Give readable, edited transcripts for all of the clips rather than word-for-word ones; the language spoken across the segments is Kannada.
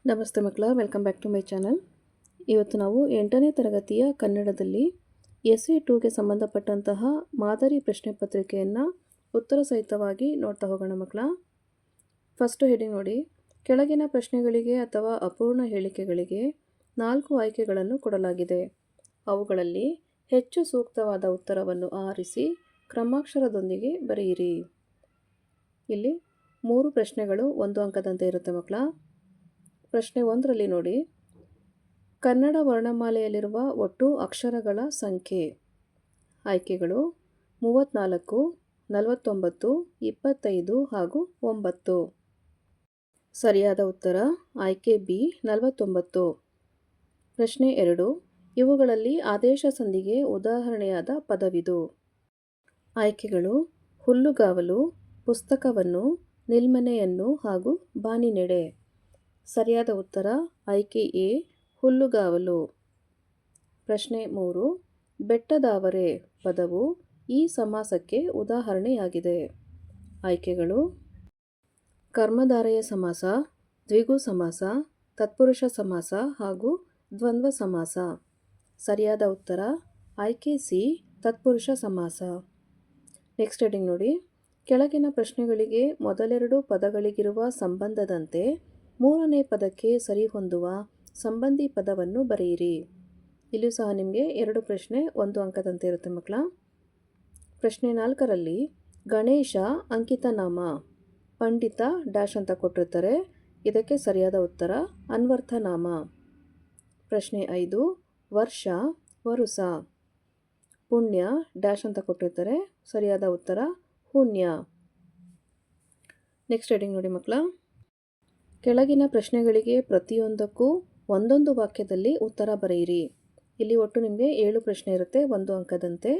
ನಮಸ್ತೆ ಮಕ್ಕಳ, welcome back to my channel. ಇವತ್ತು ನಾವು 8ನೇ ತರಗತಿಯ ಕನ್ನಡದಲ್ಲಿ SE2ಗೆ ಸಂಬಂಧಪಟ್ಟಂತಹ ಮಾದರಿ ಪ್ರಶ್ನೆ ಪತ್ರಿಕೆಯನ್ನು ಉತ್ತರ ಸಹಿತವಾಗಿ ನೋಡ್ತಾ ಹೋಗೋಣ ಮಕ್ಕಳ. ಫಸ್ಟು ಹೆಡಿಂಗ್ ನೋಡಿ. ಕೆಳಗಿನ ಪ್ರಶ್ನೆಗಳಿಗೆ ಅಥವಾ ಅಪೂರ್ಣ ಹೇಳಿಕೆಗಳಿಗೆ 4 ಆಯ್ಕೆಗಳನ್ನು ಕೊಡಲಾಗಿದೆ. ಅವುಗಳಲ್ಲಿ ಹೆಚ್ಚು ಸೂಕ್ತವಾದ ಉತ್ತರವನ್ನು ಆರಿಸಿ ಕ್ರಮಾಕ್ಷರದೊಂದಿಗೆ ಬರೆಯಿರಿ. ಇಲ್ಲಿ 3 ಪ್ರಶ್ನೆಗಳು 1 ಅಂಕದಂತೆ ಇರುತ್ತೆ ಮಕ್ಕಳ. ಪ್ರಶ್ನೆ 1ರಲ್ಲಿ ನೋಡಿ, ಕನ್ನಡ ವರ್ಣಮಾಲೆಯಲ್ಲಿರುವ ಒಟ್ಟು ಅಕ್ಷರಗಳ ಸಂಖ್ಯೆ. ಆಯ್ಕೆಗಳು 34, 49, 25 ಹಾಗೂ 9. ಸರಿಯಾದ ಉತ್ತರ ಆಯ್ಕೆ ಬಿ 49. ಪ್ರಶ್ನೆ 2, ಇವುಗಳಲ್ಲಿ ಆದೇಶ ಸಂಧಿಗೆ ಉದಾಹರಣೆಯಾದ ಪದವಿದು. ಆಯ್ಕೆಗಳು ಹುಲ್ಲುಗಾವಲು, ಪುಸ್ತಕವನ್ನು, ನಿಲ್ಮನೆಯನ್ನು ಹಾಗೂ ಬಾನಿನೆಡೆ. ಸರಿಯಾದ ಉತ್ತರ ಆಯ್ಕೆ ಎ ಹುಲ್ಲುಗಾವಲು. ಪ್ರಶ್ನೆ 3, ಬೆಟ್ಟದಾವರೆ ಪದವು ಈ ಸಮಾಸಕ್ಕೆ ಉದಾಹರಣೆಯಾಗಿದೆ. ಆಯ್ಕೆಗಳು ಕರ್ಮಧಾರಯ ಸಮಾಸ, ದ್ವಿಗು ಸಮಾಸ, ತತ್ಪುರುಷ ಸಮಾಸ ಹಾಗೂ ದ್ವಂದ್ವ ಸಮಾಸ. ಸರಿಯಾದ ಉತ್ತರ ಆಯ್ಕೆ ಸಿ ತತ್ಪುರುಷ ಸಮಾಸ. ನೆಕ್ಸ್ಟ್ ಹೆಡಿಂಗ್ ನೋಡಿ. ಕೆಳಗಿನ ಪ್ರಶ್ನೆಗಳಿಗೆ ಮೊದಲೆರಡು ಪದಗಳಿಗಿರುವ ಸಂಬಂಧದಂತೆ 3ನೇ ಪದಕ್ಕೆ ಸರಿಹೊಂದುವ ಸಂಬಂಧಿ ಪದವನ್ನು ಬರೆಯಿರಿ. ಇಲ್ಲಿಯೂ ಸಹ ನಿಮಗೆ 2 ಪ್ರಶ್ನೆ 1 ಅಂಕದಂತೆ ಇರುತ್ತೆ ಮಕ್ಕಳ. ಪ್ರಶ್ನೆ 4ರಲ್ಲಿ ಗಣೇಶ ಅಂಕಿತನಾಮ, ಪಂಡಿತ ಡ್ಯಾಶ್ ಅಂತ ಕೊಟ್ಟಿರ್ತಾರೆ. ಇದಕ್ಕೆ ಸರಿಯಾದ ಉತ್ತರ ಅನ್ವರ್ಥನಾಮ. ಪ್ರಶ್ನೆ 5, ವರ್ಷ ವರುಸ, ಪುಣ್ಯ ಡ್ಯಾಶ್ ಅಂತ ಕೊಟ್ಟಿರ್ತಾರೆ. ಸರಿಯಾದ ಉತ್ತರ ಪುಣ್ಯ. ನೆಕ್ಸ್ಟ್ ಹೆಡಿಂಗ್ ನೋಡಿ ಮಕ್ಕಳ. ಕೆಳಗಿನ ಪ್ರಶ್ನೆಗಳಿಗೆ ಪ್ರತಿಯೊಂದಕ್ಕೂ ಒಂದೊಂದು ವಾಕ್ಯದಲ್ಲಿ ಉತ್ತರ ಬರೆಯಿರಿ. ಇಲ್ಲಿ ಒಟ್ಟು ನಿಮಗೆ 7 ಪ್ರಶ್ನೆ ಇರುತ್ತೆ 1 ಅಂಕದಂತೆ.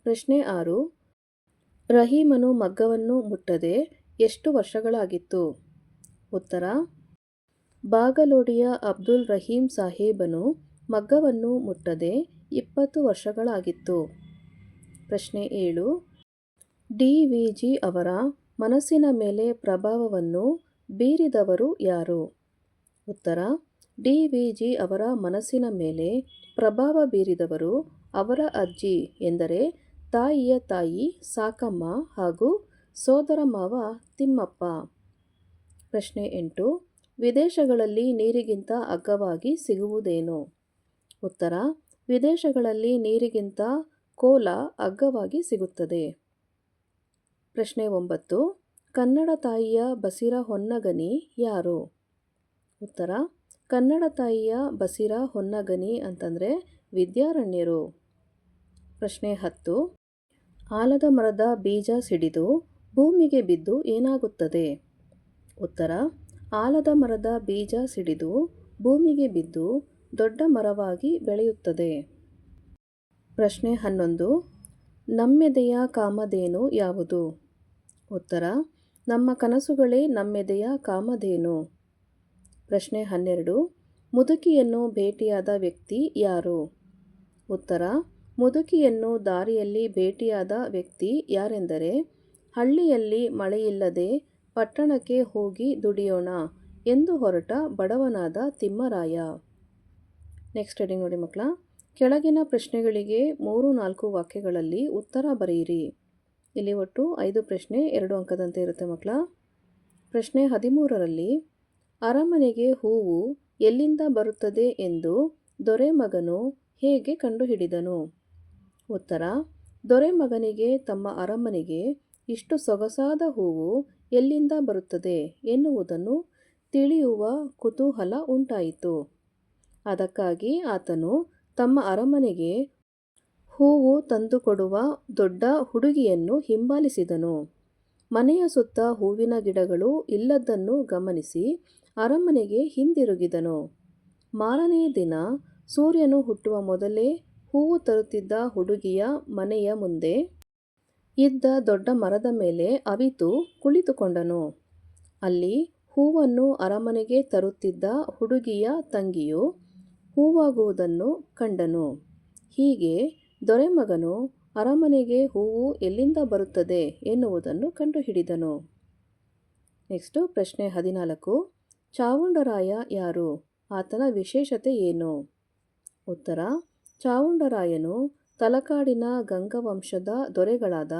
ಪ್ರಶ್ನೆ 6, ರಹೀಮನು ಮಗ್ಗವನ್ನು ಮುಟ್ಟದೆ ಎಷ್ಟು ವರ್ಷಗಳಾಗಿತ್ತು? ಉತ್ತರ ಬಾಗಲೋಡಿಯ ಅಬ್ದುಲ್ ರಹೀಂ ಸಾಹೇಬನು ಮಗ್ಗವನ್ನು ಮುಟ್ಟದೆ 20 ವರ್ಷಗಳಾಗಿತ್ತು. ಪ್ರಶ್ನೆ 7, DVG ಅವರ ಮನಸ್ಸಿನ ಮೇಲೆ ಪ್ರಭಾವವನ್ನು ಬೀರಿದವರು ಯಾರು? ಉತ್ತರ DVG ಅವರ ಮನಸ್ಸಿನ ಮೇಲೆ ಪ್ರಭಾವ ಬೀರಿದವರು ಅವರ ಅಜ್ಜಿ ಎಂದರೆ ತಾಯಿಯ ತಾಯಿ ಸಾಕಮ್ಮ ಹಾಗೂ ಸೋದರ ಮಾವ ತಿಮ್ಮಪ್ಪ. ಪ್ರಶ್ನೆ 8, ವಿದೇಶಗಳಲ್ಲಿ ನೀರಿಗಿಂತ ಅಗ್ಗವಾಗಿ ಸಿಗುವುದೇನು? ಉತ್ತರ ವಿದೇಶಗಳಲ್ಲಿ ನೀರಿಗಿಂತ ಕೋಲ ಅಗ್ಗವಾಗಿ ಸಿಗುತ್ತದೆ. ಪ್ರಶ್ನೆ 9, ಕನ್ನಡ ತಾಯಿಯ ಬಸಿರ ಹೊನ್ನಗನಿ ಯಾರು? ಉತ್ತರ ಕನ್ನಡ ತಾಯಿಯ ಬಸಿರ ಹೊನ್ನಗನಿ ಅಂತಂದರೆ ವಿದ್ಯಾರಣ್ಯರು. ಪ್ರಶ್ನೆ 10, ಆಲದ ಮರದ ಬೀಜ ಸಿಡಿದು ಭೂಮಿಗೆ ಬಿದ್ದು ಏನಾಗುತ್ತದೆ? ಉತ್ತರ ಆಲದ ಮರದ ಬೀಜ ಸಿಡಿದು ಭೂಮಿಗೆ ಬಿದ್ದು ದೊಡ್ಡ ಮರವಾಗಿ ಬೆಳೆಯುತ್ತದೆ. ಪ್ರಶ್ನೆ 11, ನಮ್ಮೆದೆಯ ಕಾಮಧೇನು ಯಾವುದು? ಉತ್ತರ ನಮ್ಮ ಕನಸುಗಳೇ ನಮ್ಮೆದೆಯ ಕಾಮಧೇನು. ಪ್ರಶ್ನೆ 12, ಮುದುಕಿಯನ್ನು ಭೇಟಿಯಾದ ವ್ಯಕ್ತಿ ಯಾರು? ಉತ್ತರ ಮುದುಕಿಯನ್ನು ದಾರಿಯಲ್ಲಿ ಭೇಟಿಯಾದ ವ್ಯಕ್ತಿ ಯಾರೆಂದರೆ ಹಳ್ಳಿಯಲ್ಲಿ ಮಳೆಯಿಲ್ಲದೆ ಪಟ್ಟಣಕ್ಕೆ ಹೋಗಿ ದುಡಿಯೋಣ ಎಂದು ಹೊರಟ ಬಡವನಾದ ತಿಮ್ಮರಾಯ. ನೆಕ್ಸ್ಟ್ ಹೆಡಿಂಗ್ ನೋಡಿ ಮಕ್ಕಳ. ಕೆಳಗಿನ ಪ್ರಶ್ನೆಗಳಿಗೆ 3-4 ವಾಕ್ಯಗಳಲ್ಲಿ ಉತ್ತರ ಬರೆಯಿರಿ. ಇಲ್ಲಿ ಒಟ್ಟು 5 ಪ್ರಶ್ನೆ 2 ಅಂಕದಂತೆ ಇರುತ್ತೆ ಮಕ್ಕಳ. ಪ್ರಶ್ನೆ 13ರಲ್ಲಿ ಅರಮನೆಗೆ ಹೂವು ಎಲ್ಲಿಂದ ಬರುತ್ತದೆ ಎಂದು ದೊರೆಮಗನು ಹೇಗೆ ಕಂಡುಹಿಡಿದನು? ಉತ್ತರ ದೊರೆಮಗನಿಗೆ ತಮ್ಮ ಅರಮನೆಗೆ ಇಷ್ಟು ಸೊಗಸಾದ ಹೂವು ಎಲ್ಲಿಂದ ಬರುತ್ತದೆ ಎನ್ನುವುದನ್ನು ತಿಳಿಯುವ ಕುತೂಹಲ ಉಂಟಾಯಿತು. ಅದಕ್ಕಾಗಿ ಆತನು ತಮ್ಮ ಅರಮನೆಗೆ ಹೂವು ತಂದುಕೊಡುವ ದೊಡ್ಡ ಹುಡುಗಿಯನ್ನು ಹಿಂಬಾಲಿಸಿದನು. ಮನೆಯ ಸುತ್ತ ಹೂವಿನ ಗಿಡಗಳು ಇಲ್ಲದ್ದನ್ನು ಗಮನಿಸಿ ಅರಮನೆಗೆ ಹಿಂದಿರುಗಿದನು. ಮಾರನೇ ದಿನ ಸೂರ್ಯನು ಹುಟ್ಟುವ ಮೊದಲೇ ಹೂವು ತರುತ್ತಿದ್ದ ಹುಡುಗಿಯ ಮನೆಯ ಮುಂದೆ ಇದ್ದ ದೊಡ್ಡ ಮರದ ಮೇಲೆ ಅವಿತು ಕುಳಿತುಕೊಂಡನು. ಅಲ್ಲಿ ಹೂವನ್ನು ಅರಮನೆಗೆ ತರುತ್ತಿದ್ದ ಹುಡುಗಿಯ ತಂಗಿಯು ಹೂವಾಗುವುದನ್ನು ಕಂಡನು. ಹೀಗೆ ದೊರೆಮಗನು ಅರಮನೆಗೆ ಹೂವು ಎಲ್ಲಿಂದ ಬರುತ್ತದೆ ಎನ್ನುವುದನ್ನು ಕಂಡುಹಿಡಿದನು. ನೆಕ್ಸ್ಟು ಪ್ರಶ್ನೆ 14, ಚಾವುಂಡರಾಯ ಯಾರು? ಆತನ ವಿಶೇಷತೆ ಏನು? ಉತ್ತರ: ಚಾವುಂಡರಾಯನು ತಲಕಾಡಿನ ಗಂಗವಂಶದ ದೊರೆಗಳಾದ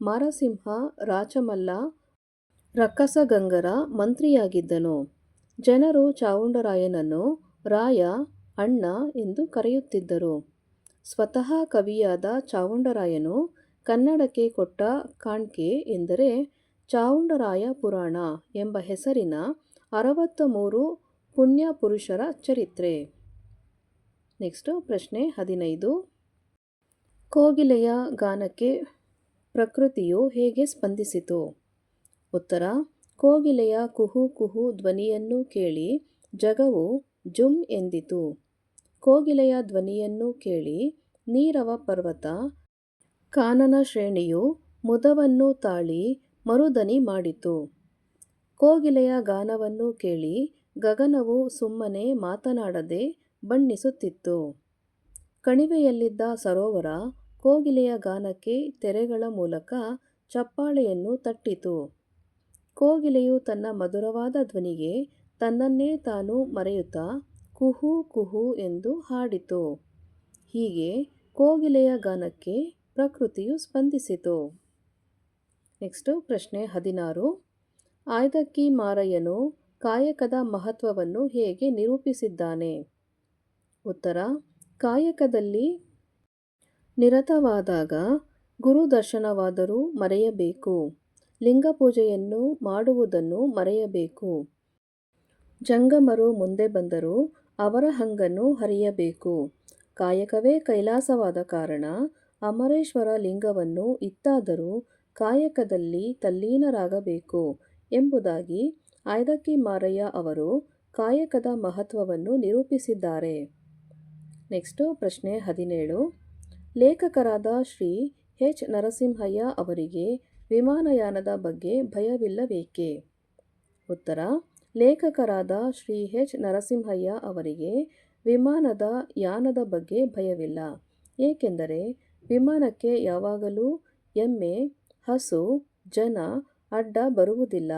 ಮಾರಸಿಂಹ, ರಾಚಮಲ್ಲ, ರಕ್ಕಸಗಂಗರ ಮಂತ್ರಿಯಾಗಿದ್ದನು. ಜನರು ಚಾವುಂಡರಾಯನನ್ನು ರಾಯ, ಅಣ್ಣ ಎಂದು ಕರೆಯುತ್ತಿದ್ದರು. ಸ್ವತಃ ಕವಿಯಾದ ಚಾವುಂಡರಾಯನು ಕನ್ನಡಕ್ಕೆ ಕೊಟ್ಟ ಕಾಣ್ಕೆ ಎಂದರೆ ಚಾವುಂಡರಾಯ ಪುರಾಣ ಎಂಬ ಹೆಸರಿನ 63 ಪುಣ್ಯ ಪುರುಷರ ಚರಿತ್ರೆ. ನೆಕ್ಸ್ಟು ಪ್ರಶ್ನೆ 15. ಕೋಗಿಲೆಯ ಗಾನಕ್ಕೆ ಪ್ರಕೃತಿಯು ಹೇಗೆ ಸ್ಪಂದಿಸಿತು? ಉತ್ತರ: ಕೋಗಿಲೆಯ ಕುಹು ಕುಹು ಧ್ವನಿಯನ್ನು ಕೇಳಿ ಜಗವು ಜುಮ್ ಎಂದಿತು. ಕೋಗಿಲೆಯ ಧ್ವನಿಯನ್ನು ಕೇಳಿ ನೀರವ ಪರ್ವತ, ಕಾನನ ಶ್ರೇಣಿಯು ಮುದವನ್ನು ತಾಳಿ ಮರುದನಿ ಮಾಡಿತು. ಕೋಗಿಲೆಯ ಗಾನವನ್ನು ಕೇಳಿ ಗಗನವು ಸುಮ್ಮನೆ ಮಾತನಾಡದೆ ಬಣ್ಣಿಸುತ್ತಿತ್ತು. ಕಣಿವೆಯಲ್ಲಿದ್ದ ಸರೋವರ ಕೋಗಿಲೆಯ ಗಾನಕ್ಕೆ ತೆರೆಗಳ ಮೂಲಕ ಚಪ್ಪಾಳೆಯನ್ನು ತಟ್ಟಿತು. ಕೋಗಿಲೆಯು ತನ್ನ ಮಧುರವಾದ ಧ್ವನಿಗೆ ತನ್ನನ್ನೇ ತಾನು ಮರೆಯುತ್ತಾ ಕುಹೂ ಕುಹೂ ಎಂದು ಹಾಡಿತು. ಹೀಗೆ ಕೋಗಿಲೆಯ ಗಾನಕ್ಕೆ ಪ್ರಕೃತಿಯು ಸ್ಪಂದಿಸಿತು. ನೆಕ್ಸ್ಟು ಪ್ರಶ್ನೆ 16. ಆಯ್ದಕ್ಕಿ ಮಾರಯ್ಯನು ಕಾಯಕದ ಮಹತ್ವವನ್ನು ಹೇಗೆ ನಿರೂಪಿಸಿದ್ದಾನೆ? ಉತ್ತರ: ಕಾಯಕದಲ್ಲಿ ನಿರತವಾದಾಗ ಗುರುದರ್ಶನವಾದರೂ ಮರೆಯಬೇಕು. ಲಿಂಗಪೂಜೆಯನ್ನು ಮಾಡುವುದನ್ನು ಮರೆಯಬೇಕು. ಜಂಗಮರು ಮುಂದೆ ಬಂದರೂ ಅವರ ಹಂಗನ್ನು ಹರಿಯಬೇಕು. ಕಾಯಕವೇ ಕೈಲಾಸವಾದ ಕಾರಣ ಅಮರೇಶ್ವರ ಲಿಂಗವನ್ನು ಇತ್ತಾದರೂ ಕಾಯಕದಲ್ಲಿ ತಲ್ಲೀನರಾಗಬೇಕು ಎಂಬುದಾಗಿ ಆಯ್ದಕ್ಕಿ ಮಾರಯ್ಯ ಅವರು ಕಾಯಕದ ಮಹತ್ವವನ್ನು ನಿರೂಪಿಸಿದ್ದಾರೆ. ನೆಕ್ಸ್ಟು ಪ್ರಶ್ನೆ 17. ಲೇಖಕರಾದ ಶ್ರೀ ಎಚ್. ನರಸಿಂಹಯ್ಯ ಅವರಿಗೆ ವಿಮಾನಯಾನದ ಬಗ್ಗೆ ಭಯವಿಲ್ಲವೇಕೆ? ಉತ್ತರ: ಲೇಖಕರಾದ ಶ್ರೀ ಎಚ್. ನರಸಿಂಹಯ್ಯ ಅವರಿಗೆ ವಿಮಾನದ ಯಾನದ ಬಗ್ಗೆ ಭಯವಿಲ್ಲ. ಏಕೆಂದರೆ ವಿಮಾನಕ್ಕೆ ಯಾವಾಗಲೂ ಎಮ್ಮೆ, ಹಸು, ಜನ ಅಡ್ಡ ಬರುವುದಿಲ್ಲ.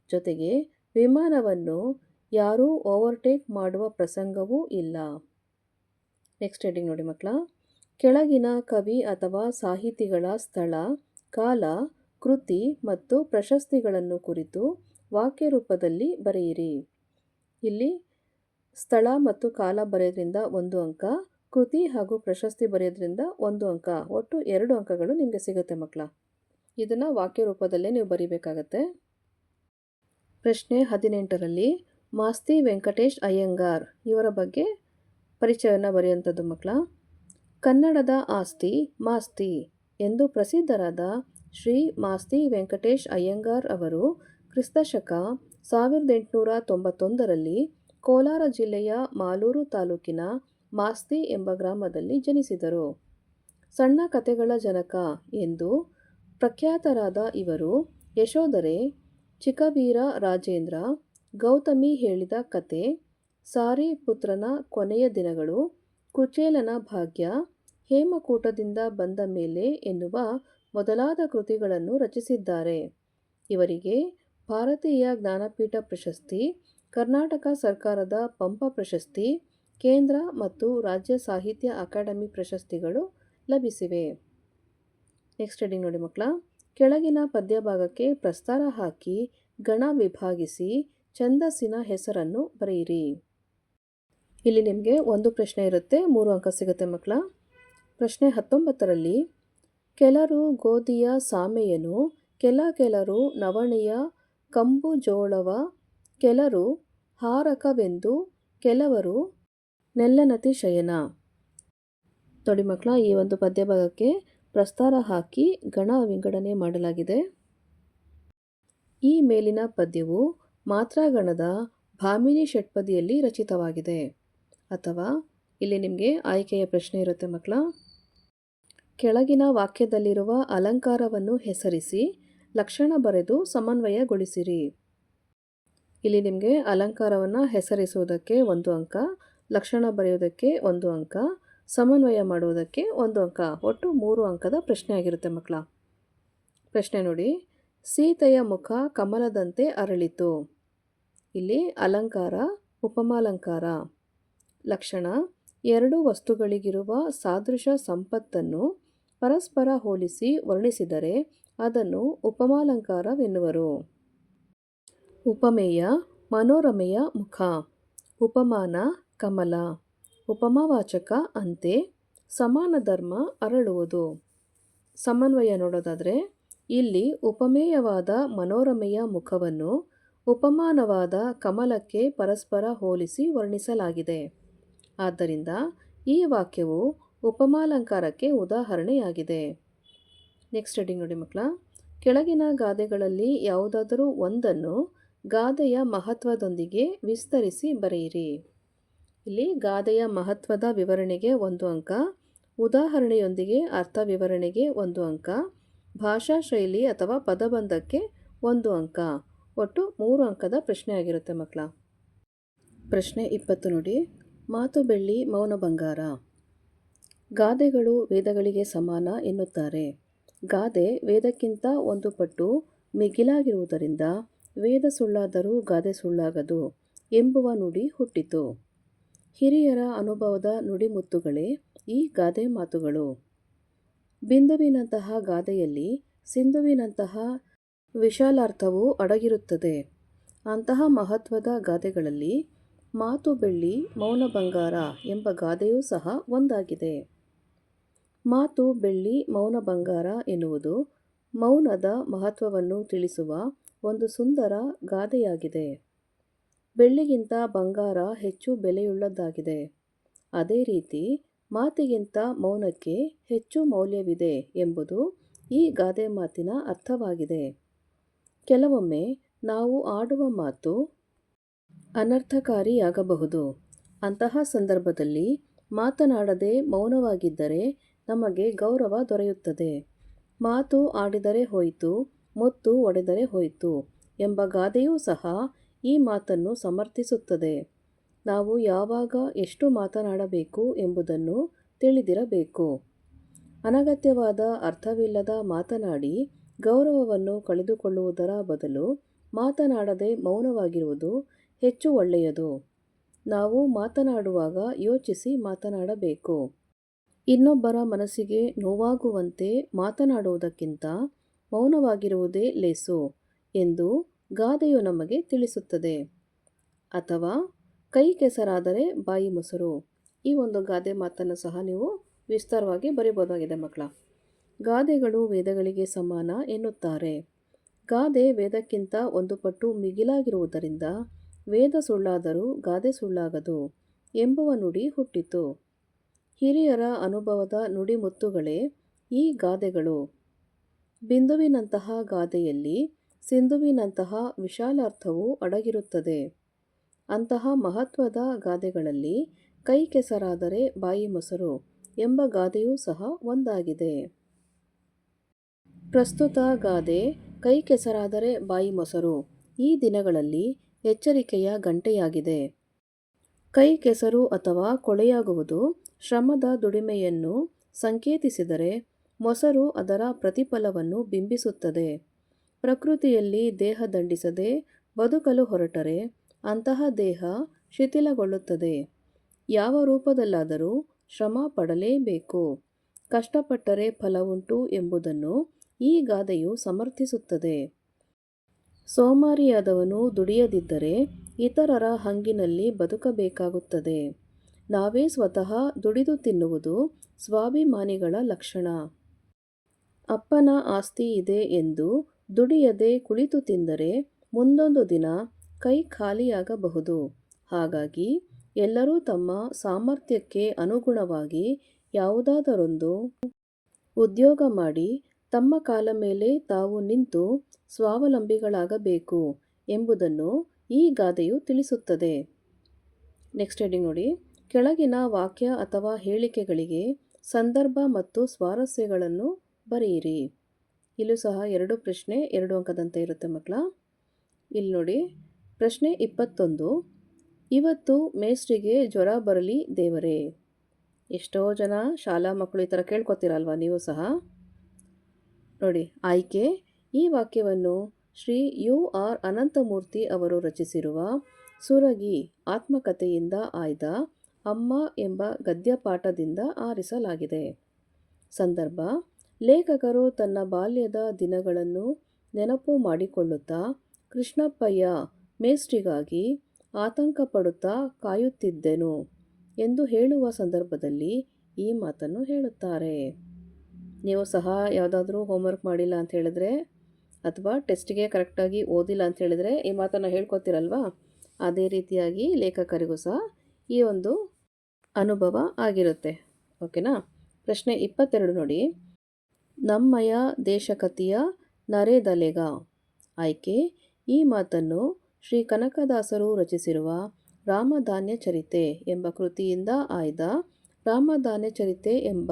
ಜೊತೆಗೆ ವಿಮಾನವನ್ನು ಯಾರೂ ಓವರ್ಟೇಕ್ ಮಾಡುವ ಪ್ರಸಂಗವೂ ಇಲ್ಲ. ನೆಕ್ಸ್ಟ್ ಹೆಡಿಂಗ್ ನೋಡಿ ಮಕ್ಕಳ. ಕೆಳಗಿನ ಕವಿ ಅಥವಾ ಸಾಹಿತಿಗಳ ಸ್ಥಳ, ಕಾಲ, ಕೃತಿ ಮತ್ತು ಪ್ರಶಸ್ತಿಗಳನ್ನು ಕುರಿತು ವಾಕ್ಯ ರೂಪದಲ್ಲಿ ಬರೆಯಿರಿ. ಇಲ್ಲಿ ಸ್ಥಳ ಮತ್ತು ಕಾಲ ಬರೆಯೋದ್ರಿಂದ 1 ಅಂಕ, ಕೃತಿ ಹಾಗೂ ಪ್ರಶಸ್ತಿ ಬರೆಯೋದ್ರಿಂದ 1 ಅಂಕ, ಒಟ್ಟು 2 ಅಂಕಗಳು ನಿಮಗೆ ಸಿಗುತ್ತೆ ಮಕ್ಕಳ. ಇದನ್ನು ವಾಕ್ಯ ರೂಪದಲ್ಲೇ ನೀವು ಬರೀಬೇಕಾಗತ್ತೆ. ಪ್ರಶ್ನೆ 18ರಲ್ಲಿ ಮಾಸ್ತಿ ವೆಂಕಟೇಶ್ ಅಯ್ಯಂಗಾರ್ ಇವರ ಬಗ್ಗೆ ಪರಿಚಯವನ್ನು ಬರೆಯುವಂಥದ್ದು ಮಕ್ಕಳ. ಕನ್ನಡದ ಆಸ್ತಿ ಮಾಸ್ತಿ ಎಂದು ಪ್ರಸಿದ್ಧರಾದ ಶ್ರೀ ಮಾಸ್ತಿ ವೆಂಕಟೇಶ್ ಅಯ್ಯಂಗಾರ್ ಅವರು ಕ್ರಿಸ್ತಶಕ 1891ರಲ್ಲಿ ಕೋಲಾರ ಜಿಲ್ಲೆಯ ಮಾಲೂರು ತಾಲೂಕಿನ ಮಾಸ್ತಿ ಎಂಬ ಗ್ರಾಮದಲ್ಲಿ ಜನಿಸಿದರು. ಸಣ್ಣ ಕಥೆಗಳ ಜನಕ ಎಂದು ಪ್ರಖ್ಯಾತರಾದ ಇವರು ಯಶೋಧರೆ, ಚಿಕ್ಕವೀರ ರಾಜೇಂದ್ರ, ಗೌತಮಿ ಹೇಳಿದ ಕತೆ, ಸಾರಿಪುತ್ರನ ಕೊನೆಯ ದಿನಗಳು, ಕುಚೇಲನ ಭಾಗ್ಯ, ಹೇಮಕೂಟದಿಂದ ಬಂದ ಮೇಲೆ ಎನ್ನುವ ಮೊದಲಾದ ಕೃತಿಗಳನ್ನು ರಚಿಸಿದ್ದಾರೆ. ಇವರಿಗೆ ಭಾರತೀಯ ಜ್ಞಾನಪೀಠ ಪ್ರಶಸ್ತಿ, ಕರ್ನಾಟಕ ಸರ್ಕಾರದ ಪಂಪ ಪ್ರಶಸ್ತಿ, ಕೇಂದ್ರ ಮತ್ತು ರಾಜ್ಯ ಸಾಹಿತ್ಯ ಅಕಾಡೆಮಿ ಪ್ರಶಸ್ತಿಗಳು ಲಭಿಸಿವೆ. ನೆಕ್ಸ್ಟ್ ಹೆಡಿಂಗ್ ನೋಡಿ ಮಕ್ಕಳ. ಕೆಳಗಿನ ಪದ್ಯಭಾಗಕ್ಕೆ ಪ್ರಸ್ತಾರ ಹಾಕಿ ಗಣ ವಿಭಾಗಿಸಿ ಛಂದಸ್ಸಿನ ಹೆಸರನ್ನು ಬರೆಯಿರಿ. ಇಲ್ಲಿ ನಿಮಗೆ 1 ಪ್ರಶ್ನೆ ಇರುತ್ತೆ, 3 ಅಂಕ ಸಿಗುತ್ತೆ ಮಕ್ಕಳ. ಪ್ರಶ್ನೆ 19ರಲ್ಲಿ ಕೆಲರು ಗೋಧಿಯ ಸಾಮೆಯನು, ಕೆಲರು ನವಣೆಯ ಕಂಬು ಜೋಳವ, ಕೆಲರು ಹಾರಕವೆಂದು, ಕೆಲವರು ನೆಲ್ಲನತಿ ಶಯನ. ನೋಡಿ ಮಕ್ಕಳ, ಈ ಒಂದು ಪದ್ಯಭಾಗಕ್ಕೆ ಪ್ರಸ್ತಾರ ಹಾಕಿ ಗಣ ವಿಂಗಡಣೆ ಮಾಡಲಾಗಿದೆ. ಈ ಮೇಲಿನ ಪದ್ಯವು ಮಾತ್ರಾಗಣದ ಭಾಮಿನಿ ಷಟ್ಪದಿಯಲ್ಲಿ ರಚಿತವಾಗಿದೆ. ಅಥವಾ ಇಲ್ಲಿ ನಿಮಗೆ ಆಯ್ಕೆಯ ಪ್ರಶ್ನೆ ಇರುತ್ತೆ ಮಕ್ಕಳ. ಕೆಳಗಿನ ವಾಕ್ಯದಲ್ಲಿರುವ ಅಲಂಕಾರವನ್ನು ಹೆಸರಿಸಿ ಲಕ್ಷಣ ಬರೆದು ಸಮನ್ವಯಗೊಳಿಸಿರಿ. ಇಲ್ಲಿ ನಿಮಗೆ ಅಲಂಕಾರವನ್ನು ಹೆಸರಿಸುವುದಕ್ಕೆ 1 ಅಂಕ, ಲಕ್ಷಣ ಬರೆಯುವುದಕ್ಕೆ 1 ಅಂಕ, ಸಮನ್ವಯ ಮಾಡುವುದಕ್ಕೆ 1 ಅಂಕ, ಒಟ್ಟು 3 ಅಂಕದ ಪ್ರಶ್ನೆ ಆಗಿರುತ್ತೆ ಮಕ್ಕಳ. ಪ್ರಶ್ನೆ ನೋಡಿ. ಸೀತೆಯ ಮುಖ ಕಮಲದಂತೆ ಅರಳಿತು. ಇಲ್ಲಿ ಅಲಂಕಾರ, ಉಪಮಾಲಂಕಾರ. ಲಕ್ಷಣ: ಎರಡು ವಸ್ತುಗಳಿಗಿರುವ ಸಾದೃಶ ಸಂಪತ್ತನ್ನು ಪರಸ್ಪರ ಹೋಲಿಸಿ ವರ್ಣಿಸಿದರೆ ಅದನ್ನು ಉಪಮಾಲಂಕಾರವೆನ್ನುವರು. ಉಪಮೇಯ: ಮನೋರಮೆಯ ಮುಖ. ಉಪಮಾನ: ಕಮಲ. ಉಪಮಾವಾಚಕ: ಅಂತೆ. ಸಮಾನ ಧರ್ಮ ಅರಳುವುದು. ಸಮನ್ವಯ ನೋಡೋದಾದರೆ, ಇಲ್ಲಿ ಉಪಮೇಯವಾದ ಮನೋರಮೆಯ ಮುಖವನ್ನು ಉಪಮಾನವಾದ ಕಮಲಕ್ಕೆ ಪರಸ್ಪರ ಹೋಲಿಸಿ ವರ್ಣಿಸಲಾಗಿದೆ. ಆದ್ದರಿಂದ ಈ ವಾಕ್ಯವು ಉಪಮಾಲಂಕಾರಕ್ಕೆ ಉದಾಹರಣೆಯಾಗಿದೆ. ನೆಕ್ಸ್ಟ್ ಹೆಡಿಂಗ್ ನೋಡಿ ಮಕ್ಕಳ. ಕೆಳಗಿನ ಗಾದೆಗಳಲ್ಲಿ ಯಾವುದಾದರೂ ಒಂದನ್ನು ಗಾದೆಯ ಮಹತ್ವದೊಂದಿಗೆ ವಿಸ್ತರಿಸಿ ಬರೆಯಿರಿ. ಇಲ್ಲಿ ಗಾದೆಯ ಮಹತ್ವದ ವಿವರಣೆಗೆ 1 ಅಂಕ, ಉದಾಹರಣೆಯೊಂದಿಗೆ ಅರ್ಥ ವಿವರಣೆಗೆ 1 ಅಂಕ, ಭಾಷಾ ಶೈಲಿ ಅಥವಾ ಪದಬಂಧಕ್ಕೆ 1 ಅಂಕ. ಒಟ್ಟು 3 ಅಂಕದ ಪ್ರಶ್ನೆ ಆಗಿರುತ್ತೆ ಮಕ್ಕಳ. ಪ್ರಶ್ನೆ 20 ನೋಡಿ. ಮಾತು ಬೆಳ್ಳಿ, ಮೌನ ಬಂಗಾರ. ಗಾದೆಗಳು ವೇದಗಳಿಗೆ ಸಮಾನ ಎನ್ನುತ್ತಾರೆ. ಗಾದೆ ವೇದಕ್ಕಿಂತ 1 ಪಟ್ಟು ಮಿಗಿಲಾಗಿರುವುದರಿಂದ ವೇದ ಸುಳ್ಳಾದರೂ ಗಾದೆ ಸುಳ್ಳಾಗದು ಎಂಬುವ ನುಡಿ ಹುಟ್ಟಿತು. ಹಿರಿಯರ ಅನುಭವದ ನುಡಿಮುತ್ತುಗಳೇ ಈ ಗಾದೆ ಮಾತುಗಳು. ಬಿಂದುವಿನಂತಹ ಗಾದೆಯಲ್ಲಿ ಸಿಂಧುವಿನಂತಹ ವಿಶಾಲಾರ್ಥವು ಅಡಗಿರುತ್ತದೆ. ಅಂತಹ ಮಹತ್ವದ ಗಾದೆಗಳಲ್ಲಿ ಮಾತು ಬೆಳ್ಳಿ, ಮೌನ ಬಂಗಾರ ಎಂಬ ಗಾದೆಯೂ ಸಹ ಒಂದಾಗಿದೆ. ಮಾತು ಬೆಳ್ಳಿ, ಮೌನ ಬಂಗಾರ ಎನ್ನುವುದು ಮೌನದ ಮಹತ್ವವನ್ನು ತಿಳಿಸುವ ಒಂದು ಸುಂದರ ಗಾದೆಯಾಗಿದೆ. ಬೆಳ್ಳಿಗಿಂತ ಬಂಗಾರ ಹೆಚ್ಚು ಬೆಲೆಯುಳ್ಳದ್ದಾಗಿದೆ. ಅದೇ ರೀತಿ ಮಾತಿಗಿಂತ ಮೌನಕ್ಕೆ ಹೆಚ್ಚು ಮೌಲ್ಯವಿದೆ ಎಂಬುದು ಈ ಗಾದೆ ಮಾತಿನ ಅರ್ಥವಾಗಿದೆ. ಕೆಲವೊಮ್ಮೆ ನಾವು ಆಡುವ ಮಾತು ಅನರ್ಥಕಾರಿಯಾಗಬಹುದು. ಅಂತಹ ಸಂದರ್ಭದಲ್ಲಿ ಮಾತನಾಡದೆ ಮೌನವಾಗಿದ್ದರೆ ನಮಗೆ ಗೌರವ ದೊರೆಯುತ್ತದೆ. ಮಾತು ಆಡಿದರೆ ಹೋಯಿತು, ಮುತ್ತು ಒಡೆದರೆ ಹೋಯಿತು ಎಂಬ ಗಾದೆಯೂ ಸಹ ಈ ಮಾತನ್ನು ಸಮರ್ಥಿಸುತ್ತದೆ. ನಾವು ಯಾವಾಗ ಎಷ್ಟು ಮಾತನಾಡಬೇಕು ಎಂಬುದನ್ನು ತಿಳಿದಿರಬೇಕು. ಅನಗತ್ಯವಾದ ಅರ್ಥವಿಲ್ಲದ ಮಾತನಾಡಿ ಗೌರವವನ್ನು ಕಳೆದುಕೊಳ್ಳುವುದರ ಬದಲು ಮಾತನಾಡದೆ ಮೌನವಾಗಿರುವುದು ಹೆಚ್ಚು ಒಳ್ಳೆಯದು. ನಾವು ಮಾತನಾಡುವಾಗ ಯೋಚಿಸಿ ಮಾತನಾಡಬೇಕು. ಇನ್ನೊಬ್ಬರ ಮನಸ್ಸಿಗೆ ನೋವಾಗುವಂತೆ ಮಾತನಾಡುವುದಕ್ಕಿಂತ ಮೌನವಾಗಿರುವುದೇ ಲೇಸು ಎಂದು ಗಾದೆಯು ನಮಗೆ ತಿಳಿಸುತ್ತದೆ. ಅಥವಾ ಕೈ ಕೆಸರಾದರೆ ಬಾಯಿ ಮೊಸರು. ಈ ಒಂದು ಗಾದೆ ಮಾತನ್ನು ಸಹ ನೀವು ವಿಸ್ತಾರವಾಗಿ ಬರೀಬಹುದಾಗಿದೆ ಮಕ್ಕಳ. ಗಾದೆಗಳು ವೇದಗಳಿಗೆ ಸಮಾನ ಎನ್ನುತ್ತಾರೆ. ಗಾದೆ ವೇದಕ್ಕಿಂತ 1 ಪಟ್ಟು ಮಿಗಿಲಾಗಿರುವುದರಿಂದ ವೇದ ಸುಳ್ಳಾದರೂ ಗಾದೆ ಸುಳ್ಳಾಗದು ಎಂಬುವ ನುಡಿ ಹುಟ್ಟಿತು. ಹಿರಿಯರ ಅನುಭವದ ನುಡಿಮುತ್ತುಗಳೇ ಈ ಗಾದೆಗಳು. ಬಿಂದುವಿನಂತಹ ಗಾದೆಯಲ್ಲಿ ಸಿಂಧುವಿನಂತಹ ವಿಶಾಲಾರ್ಥವು ಅಡಗಿರುತ್ತದೆ. ಅಂತಹ ಮಹತ್ವದ ಗಾದೆಗಳಲ್ಲಿ ಕೈ ಕೆಸರಾದರೆ ಬಾಯಿ ಮೊಸರು ಎಂಬ ಗಾದೆಯೂ ಸಹ ಒಂದಾಗಿದೆ. ಪ್ರಸ್ತುತ ಗಾದೆ ಕೈ ಕೆಸರಾದರೆ ಬಾಯಿ ಮೊಸರು ಈ ದಿನಗಳಲ್ಲಿ ಎಚ್ಚರಿಕೆಯ ಗಂಟೆಯಾಗಿದೆ. ಕೈ ಕೆಸರು ಅಥವಾ ಕೊಳೆಯಾಗುವುದು ಶ್ರಮದ ದುಡಿಮೆಯನ್ನು ಸಂಕೇತಿಸಿದರೆ, ಮೊಸರು ಅದರ ಪ್ರತಿಫಲವನ್ನು ಬಿಂಬಿಸುತ್ತದೆ. ಪ್ರಕೃತಿಯಲ್ಲಿ ದೇಹ ದಂಡಿಸದೆ ಬದುಕಲು ಹೊರಟರೆ ಅಂತಹ ದೇಹ ಶಿಥಿಲಗೊಳ್ಳುತ್ತದೆ. ಯಾವ ರೂಪದಲ್ಲಾದರೂ ಶ್ರಮ ಪಡಲೇಬೇಕು. ಕಷ್ಟಪಟ್ಟರೆ ಫಲವುಂಟು ಎಂಬುದನ್ನು ಈ ಗಾದೆಯು ಸಮರ್ಥಿಸುತ್ತದೆ. ಸೋಮಾರಿಯಾದವನು ದುಡಿಯದಿದ್ದರೆ ಇತರರ ಹಂಗಿನಲ್ಲಿ ಬದುಕಬೇಕಾಗುತ್ತದೆ. ನಾವೇ ಸ್ವತಃ ದುಡಿದು ತಿನ್ನುವುದು ಸ್ವಾಭಿಮಾನಿಗಳ ಲಕ್ಷಣ. ಅಪ್ಪನ ಆಸ್ತಿ ಇದೆ ಎಂದು ದುಡಿಯದೆ ಕುಳಿತು ತಿಂದರೆ ಮುಂದೊಂದು ದಿನ ಕೈ ಖಾಲಿಯಾಗಬಹುದು. ಹಾಗಾಗಿ ಎಲ್ಲರೂ ತಮ್ಮ ಸಾಮರ್ಥ್ಯಕ್ಕೆ ಅನುಗುಣವಾಗಿ ಯಾವುದಾದರೊಂದು ಉದ್ಯೋಗ ಮಾಡಿ ತಮ್ಮ ಕಾಲ ಮೇಲೆ ತಾವು ನಿಂತು ಸ್ವಾವಲಂಬಿಗಳಾಗಬೇಕು ಎಂಬುದನ್ನು ಈ ಗಾದೆಯು ತಿಳಿಸುತ್ತದೆ. ನೆಕ್ಸ್ಟ್ ಹೆಡಿಂಗ್ ನೋಡಿ. ಕೆಳಗಿನ ವಾಕ್ಯ ಅಥವಾ ಹೇಳಿಕೆಗಳಿಗೆ ಸಂದರ್ಭ ಮತ್ತು ಸ್ವಾರಸ್ಯಗಳನ್ನು ಬರೆಯಿರಿ. ಇಲ್ಲೂ ಸಹ 2 ಪ್ರಶ್ನೆ 2 ಅಂಕದಂತೆ ಇರುತ್ತೆ ಮಕ್ಕಳ. ಇಲ್ಲಿ ನೋಡಿ. ಪ್ರಶ್ನೆ 21. ಇವತ್ತು ಮೇಸ್ಟ್ರಿಗೆ ಜ್ವರ ಬರಲಿ ದೇವರೇ. ಎಷ್ಟೋ ಜನ ಶಾಲಾ ಮಕ್ಕಳು ಈ ಥರ ಕೇಳ್ಕೊತೀರಲ್ವ ನೀವು ಸಹ. ನೋಡಿ ಆಯ್ಕೆ. ಈ ವಾಕ್ಯವನ್ನು ಶ್ರೀ ಯು ಆರ್ ಅನಂತಮೂರ್ತಿ ಅವರು ರಚಿಸಿರುವ ಸುರಗಿ ಆತ್ಮಕಥೆಯಿಂದ ಆಯ್ದ ಅಮ್ಮ ಎಂಬ ಗದ್ಯಪಾಠದಿಂದ ಆರಿಸಲಾಗಿದೆ. ಸಂದರ್ಭ: ಲೇಖಕರು ತನ್ನ ಬಾಲ್ಯದ ದಿನಗಳನ್ನು ನೆನಪು ಮಾಡಿಕೊಳ್ಳುತ್ತಾ ಕೃಷ್ಣಪ್ಪಯ್ಯ ಮೇಷ್ಟ್ರಿಗಾಗಿ ಆತಂಕಪಡುತ್ತಾ ಕಾಯುತ್ತಿದ್ದೆನು ಎಂದು ಹೇಳುವ ಸಂದರ್ಭದಲ್ಲಿ ಈ ಮಾತನ್ನು ಹೇಳುತ್ತಾರೆ. ನೀವು ಸಹ ಯಾವುದಾದ್ರೂ ಹೋಮ್ವರ್ಕ್ ಮಾಡಿಲ್ಲ ಅಂತ ಹೇಳಿದ್ರೆ ಅಥವಾ ಟೆಸ್ಟ್ಗೆ ಕರೆಕ್ಟಾಗಿ ಓದಿಲ್ಲ ಅಂತ ಹೇಳಿದ್ರೆ ಈ ಮಾತನ್ನು ಹೇಳ್ಕೊತೀರಲ್ವಾ, ಅದೇ ರೀತಿಯಾಗಿ ಲೇಖಕರಿಗೂ ಸಹ ಈ ಒಂದು ಅನುಭವ ಆಗಿರುತ್ತೆ. ಓಕೆನಾ. ಪ್ರಶ್ನೆ 22 ನೋಡಿ. ನಮ್ಮಯ ದೇಶಕತಿಯ ನರೇದಲೆಗ. ಆಯ್ಕೆ: ಈ ಮಾತನ್ನು ಶ್ರೀ ಕನಕದಾಸರು ರಚಿಸಿರುವ ರಾಮಧಾನ್ಯ ಚರಿತೆ ಎಂಬ ಕೃತಿಯಿಂದ ಆಯ್ದ ರಾಮಧಾನ್ಯ ಚರಿತೆ ಎಂಬ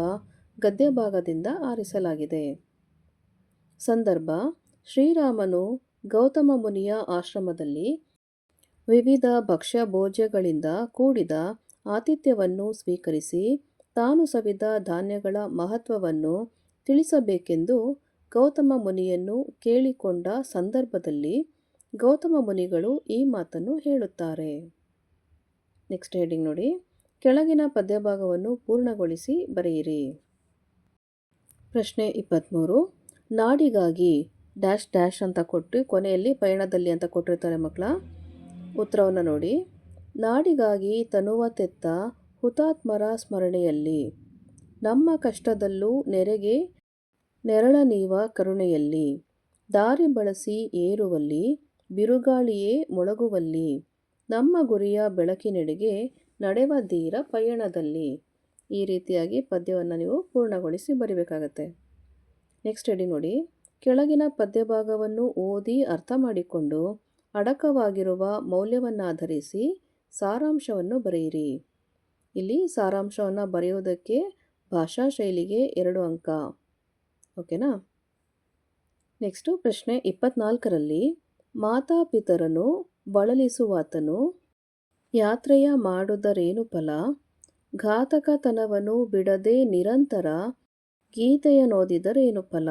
ಗದ್ಯಭಾಗದಿಂದ ಆರಿಸಲಾಗಿದೆ. ಸಂದರ್ಭ: ಶ್ರೀರಾಮನು ಗೌತಮ ಮುನಿಯ ಆಶ್ರಮದಲ್ಲಿ ವಿವಿಧ ಭಕ್ಷ್ಯ ಭೋಜ್ಯಗಳಿಂದ ಕೂಡಿದ ಆತಿಥ್ಯವನ್ನು ಸ್ವೀಕರಿಸಿ ತಾನು ಸವಿದ ಧಾನ್ಯಗಳ ಮಹತ್ವವನ್ನು ತಿಳಿಸಬೇಕೆಂದು ಗೌತಮ ಮುನಿಯನ್ನು ಕೇಳಿಕೊಂಡ ಸಂದರ್ಭದಲ್ಲಿ ಗೌತಮ ಮುನಿಗಳು ಈ ಮಾತನ್ನು ಹೇಳುತ್ತಾರೆ. ನೆಕ್ಸ್ಟ್ ಹೆಡಿಂಗ್ ನೋಡಿ. ಕೆಳಗಿನ ಪದ್ಯಭಾಗವನ್ನು ಪೂರ್ಣಗೊಳಿಸಿ ಬರೆಯಿರಿ. ಪ್ರಶ್ನೆ 23. ನಾಡಿಗಾಗಿ ಡ್ಯಾಶ್ ಡ್ಯಾಶ್ ಅಂತ ಕೊಟ್ಟು ಕೊನೆಯಲ್ಲಿ ಪಯಣದಲ್ಲಿ ಅಂತ ಕೊಟ್ಟಿರ್ತಾರೆ ಮಕ್ಕಳ. ಉತ್ತರವನ್ನು ನೋಡಿ. ನಾಡಿಗಾಗಿ ತನುವ ತೆತ್ತ ಹುತಾತ್ಮರ ಸ್ಮರಣೆಯಲ್ಲಿ, ನಮ್ಮ ಕಷ್ಟದಲ್ಲೂ ನೆರೆಗೆ ನೆರಳನೀವ ಕರುಣೆಯಲ್ಲಿ, ದಾರಿ ಬಳಸಿ ಏರುವಲ್ಲಿ ಬಿರುಗಾಳಿಯೇ ಮೊಳಗುವಲ್ಲಿ, ನಮ್ಮ ಗುರಿಯ ಬೆಳಕಿನೆಡೆಗೆ ನಡೆವ ಧೀರ ಪಯಣದಲ್ಲಿ. ಈ ರೀತಿಯಾಗಿ ಪದ್ಯವನ್ನು ನೀವು ಪೂರ್ಣಗೊಳಿಸಿ ಬರಿಬೇಕಾಗತ್ತೆ. ನೆಕ್ಸ್ಟ್ ಹೆಡಿಂಗ್ ನೋಡಿ. ಕೆಳಗಿನ ಪದ್ಯಭಾಗವನ್ನು ಓದಿ ಅರ್ಥ ಮಾಡಿಕೊಂಡು ಅಡಕವಾಗಿರುವ ಮೌಲ್ಯವನ್ನಾಧರಿಸಿ ಸಾರಾಂಶವನ್ನು ಬರೆಯಿರಿ. ಇಲ್ಲಿ ಸಾರಾಂಶವನ್ನು ಬರೆಯುವುದಕ್ಕೆ ಭಾಷಾ ಶೈಲಿಗೆ 2 ಅಂಕ. ಓಕೆನಾ. ನೆಕ್ಸ್ಟು ಪ್ರಶ್ನೆ 24ರಲ್ಲಿ ಮಾತಾಪಿತರನು ಬಳಲಿಸುವಾತನು ಯಾತ್ರೆಯ ಮಾಡುವುದರೇನು ಫಲ, ಘಾತಕತನವನ್ನು ಬಿಡದೆ ನಿರಂತರ ಗೀತೆಯನೋದಿದರೇನು ಫಲ.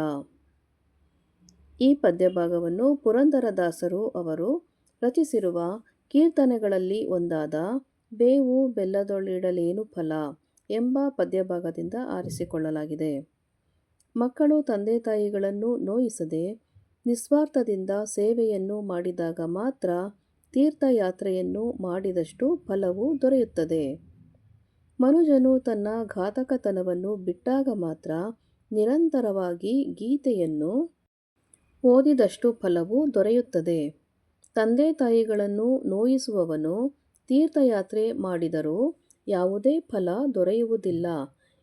ಈ ಪದ್ಯಭಾಗವನ್ನು ಪುರಂದರದಾಸರು ಅವರು ರಚಿಸಿರುವ ಕೀರ್ತನೆಗಳಲ್ಲಿ ಒಂದಾದ ಬೇವು ಬೆಲ್ಲದೊಳಿಡಲೇನು ಫಲ ಎಂಬ ಪದ್ಯಭಾಗದಿಂದ ಆರಿಸಿಕೊಳ್ಳಲಾಗಿದೆ. ಮಕ್ಕಳು ತಂದೆ ತಾಯಿಗಳನ್ನು ನೋಯಿಸದೆ ನಿಸ್ವಾರ್ಥದಿಂದ ಸೇವೆಯನ್ನು ಮಾಡಿದಾಗ ಮಾತ್ರ ತೀರ್ಥಯಾತ್ರೆಯನ್ನು ಮಾಡಿದಷ್ಟು ಫಲವು ದೊರೆಯುತ್ತದೆ. ಮನುಜನು ತನ್ನ ಘಾತಕತನವನ್ನು ಬಿಟ್ಟಾಗ ಮಾತ್ರ ನಿರಂತರವಾಗಿ ಗೀತೆಯನ್ನು ಓದಿದಷ್ಟು ಫಲವು ದೊರೆಯುತ್ತದೆ. ತಂದೆ ತಾಯಿಗಳನ್ನು ನೋಯಿಸುವವನು ತೀರ್ಥಯಾತ್ರೆ ಮಾಡಿದರೂ ಯಾವುದೇ ಫಲ ದೊರೆಯುವುದಿಲ್ಲ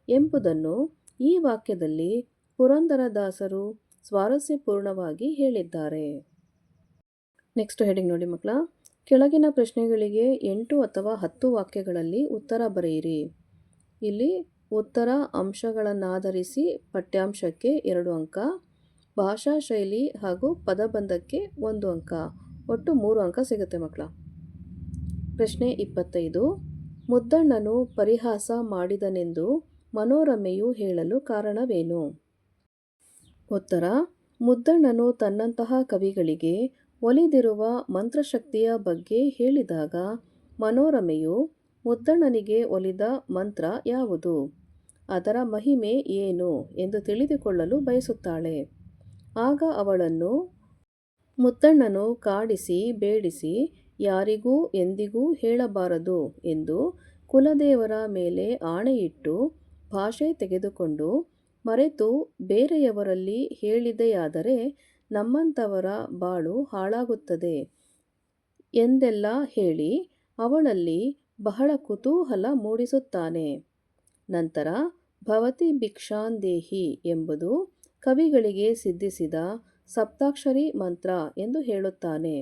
ಎಂಬುದನ್ನು ಈ ವಾಕ್ಯದಲ್ಲಿ ಪುರಂದರದಾಸರು ಸ್ವಾರಸ್ಯಪೂರ್ಣವಾಗಿ ಹೇಳಿದ್ದಾರೆ. ನೆಕ್ಸ್ಟ್ ಹೆಡಿಂಗ್ ನೋಡಿ ಮಕ್ಕಳ. ಕೆಳಗಿನ ಪ್ರಶ್ನೆಗಳಿಗೆ 8 ಅಥವಾ 10 ವಾಕ್ಯಗಳಲ್ಲಿ ಉತ್ತರ ಬರೆಯಿರಿ. ಇಲ್ಲಿ ಉತ್ತರ ಅಂಶಗಳನ್ನಾಧರಿಸಿ ಪಠ್ಯಾಂಶಕ್ಕೆ 2 ಅಂಕ, ಭಾಷಾ ಶೈಲಿ ಹಾಗೂ ಪದಬಂಧಕ್ಕೆ 1 ಅಂಕ, ಒಟ್ಟು 3 ಅಂಕ ಸಿಗುತ್ತೆ ಮಕ್ಕಳ. ಪ್ರಶ್ನೆ 25. ಮುದ್ದಣ್ಣನು ಪರಿಹಾಸ ಮಾಡಿದನೆಂದು ಮನೋರಮೆಯು ಹೇಳಲು ಕಾರಣವೇನು. ಉತ್ತರ: ಮುದ್ದಣ್ಣನು ತನ್ನಂತಹ ಕವಿಗಳಿಗೆ ಒಲಿದಿರುವ ಮಂತ್ರಶಕ್ತಿಯ ಬಗ್ಗೆ ಹೇಳಿದಾಗ ಮನೋರಮೆಯು ಮುದ್ದಣ್ಣನಿಗೆ ಒಲಿದ ಮಂತ್ರ ಯಾವುದು, ಅದರ ಮಹಿಮೆ ಏನು ಎಂದು ತಿಳಿದುಕೊಳ್ಳಲು ಬಯಸುತ್ತಾಳೆ. ಆಗ ಅವಳನ್ನು ಮುದ್ದಣ್ಣನು ಕಾಡಿಸಿ ಬೇಡಿಸಿ ಯಾರಿಗೂ ಎಂದಿಗೂ ಹೇಳಬಾರದು ಎಂದು ಕುಲದೇವರ ಮೇಲೆ ಆಣೆಯಿಟ್ಟು ಭಾಷೆ ತೆಗೆದುಕೊಂಡು ಮರೆತು ಬೇರೆಯವರಲ್ಲಿ ಹೇಳಿದೆಯಾದರೆ ನಮ್ಮಂಥವರ ಬಾಳು ಹಾಳಾಗುತ್ತದೆ ಎಂದೆಲ್ಲ ಹೇಳಿ ಅವಳಲ್ಲಿ ಬಹಳ ಕುತೂಹಲ ಮೂಡಿಸುತ್ತಾನೆ. ನಂತರ ಭವತಿ ಭಿಕ್ಷಾಂದೇಹಿ ಎಂಬುದು ಕವಿಗಳಿಗೆ ಸಿದ್ಧಿಸಿದ ಸಪ್ತಾಕ್ಷರಿ ಮಂತ್ರ ಎಂದು ಹೇಳುತ್ತಾನೆ.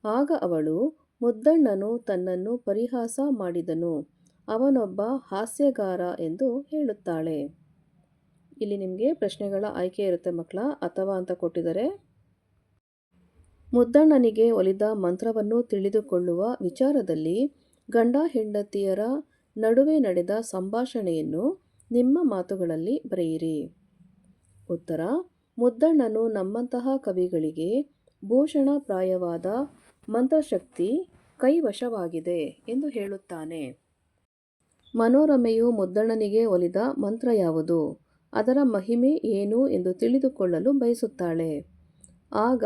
ಆಗ ಅವಳು ಮುದ್ದಣ್ಣನು ತನ್ನನ್ನು ಪರಿಹಾಸ ಮಾಡಿದನು, ಅವನೊಬ್ಬ ಹಾಸ್ಯಗಾರ ಎಂದು ಹೇಳುತ್ತಾಳೆ. ಇಲ್ಲಿ ನಿಮಗೆ ಪ್ರಶ್ನೆಗಳ ಆಯ್ಕೆ ಇರುತ್ತೆ ಮಕ್ಕಳ. ಅಥವಾ ಅಂತ ಕೊಟ್ಟಿದ್ದಾರೆ. ಮುದ್ದಣ್ಣನಿಗೆ ಒಲಿದ ಮಂತ್ರವನ್ನು ತಿಳಿದುಕೊಳ್ಳುವ ವಿಚಾರದಲ್ಲಿ ಗಂಡ ಹೆಂಡತಿಯರ ನಡುವೆ ನಡೆದ ಸಂಭಾಷಣೆಯನ್ನು ನಿಮ್ಮ ಮಾತುಗಳಲ್ಲಿ ಬರೆಯಿರಿ. ಉತ್ತರ: ಮುದ್ದಣ್ಣನು ನಮ್ಮಂತಹ ಕವಿಗಳಿಗೆ ಭೂಷಣಪ್ರಾಯವಾದ ಮಂತ್ರಶಕ್ತಿ ಕೈವಶವಾಗಿದೆ ಎಂದು ಹೇಳುತ್ತಾನೆ. ಮನೋರಮೆಯು ಮುದ್ದಣ್ಣನಿಗೆ ಒಲಿದ ಮಂತ್ರ ಯಾವುದು, ಅದರ ಮಹಿಮೆ ಏನು ಎಂದು ತಿಳಿದುಕೊಳ್ಳಲು ಬಯಸುತ್ತಾಳೆ. ಆಗ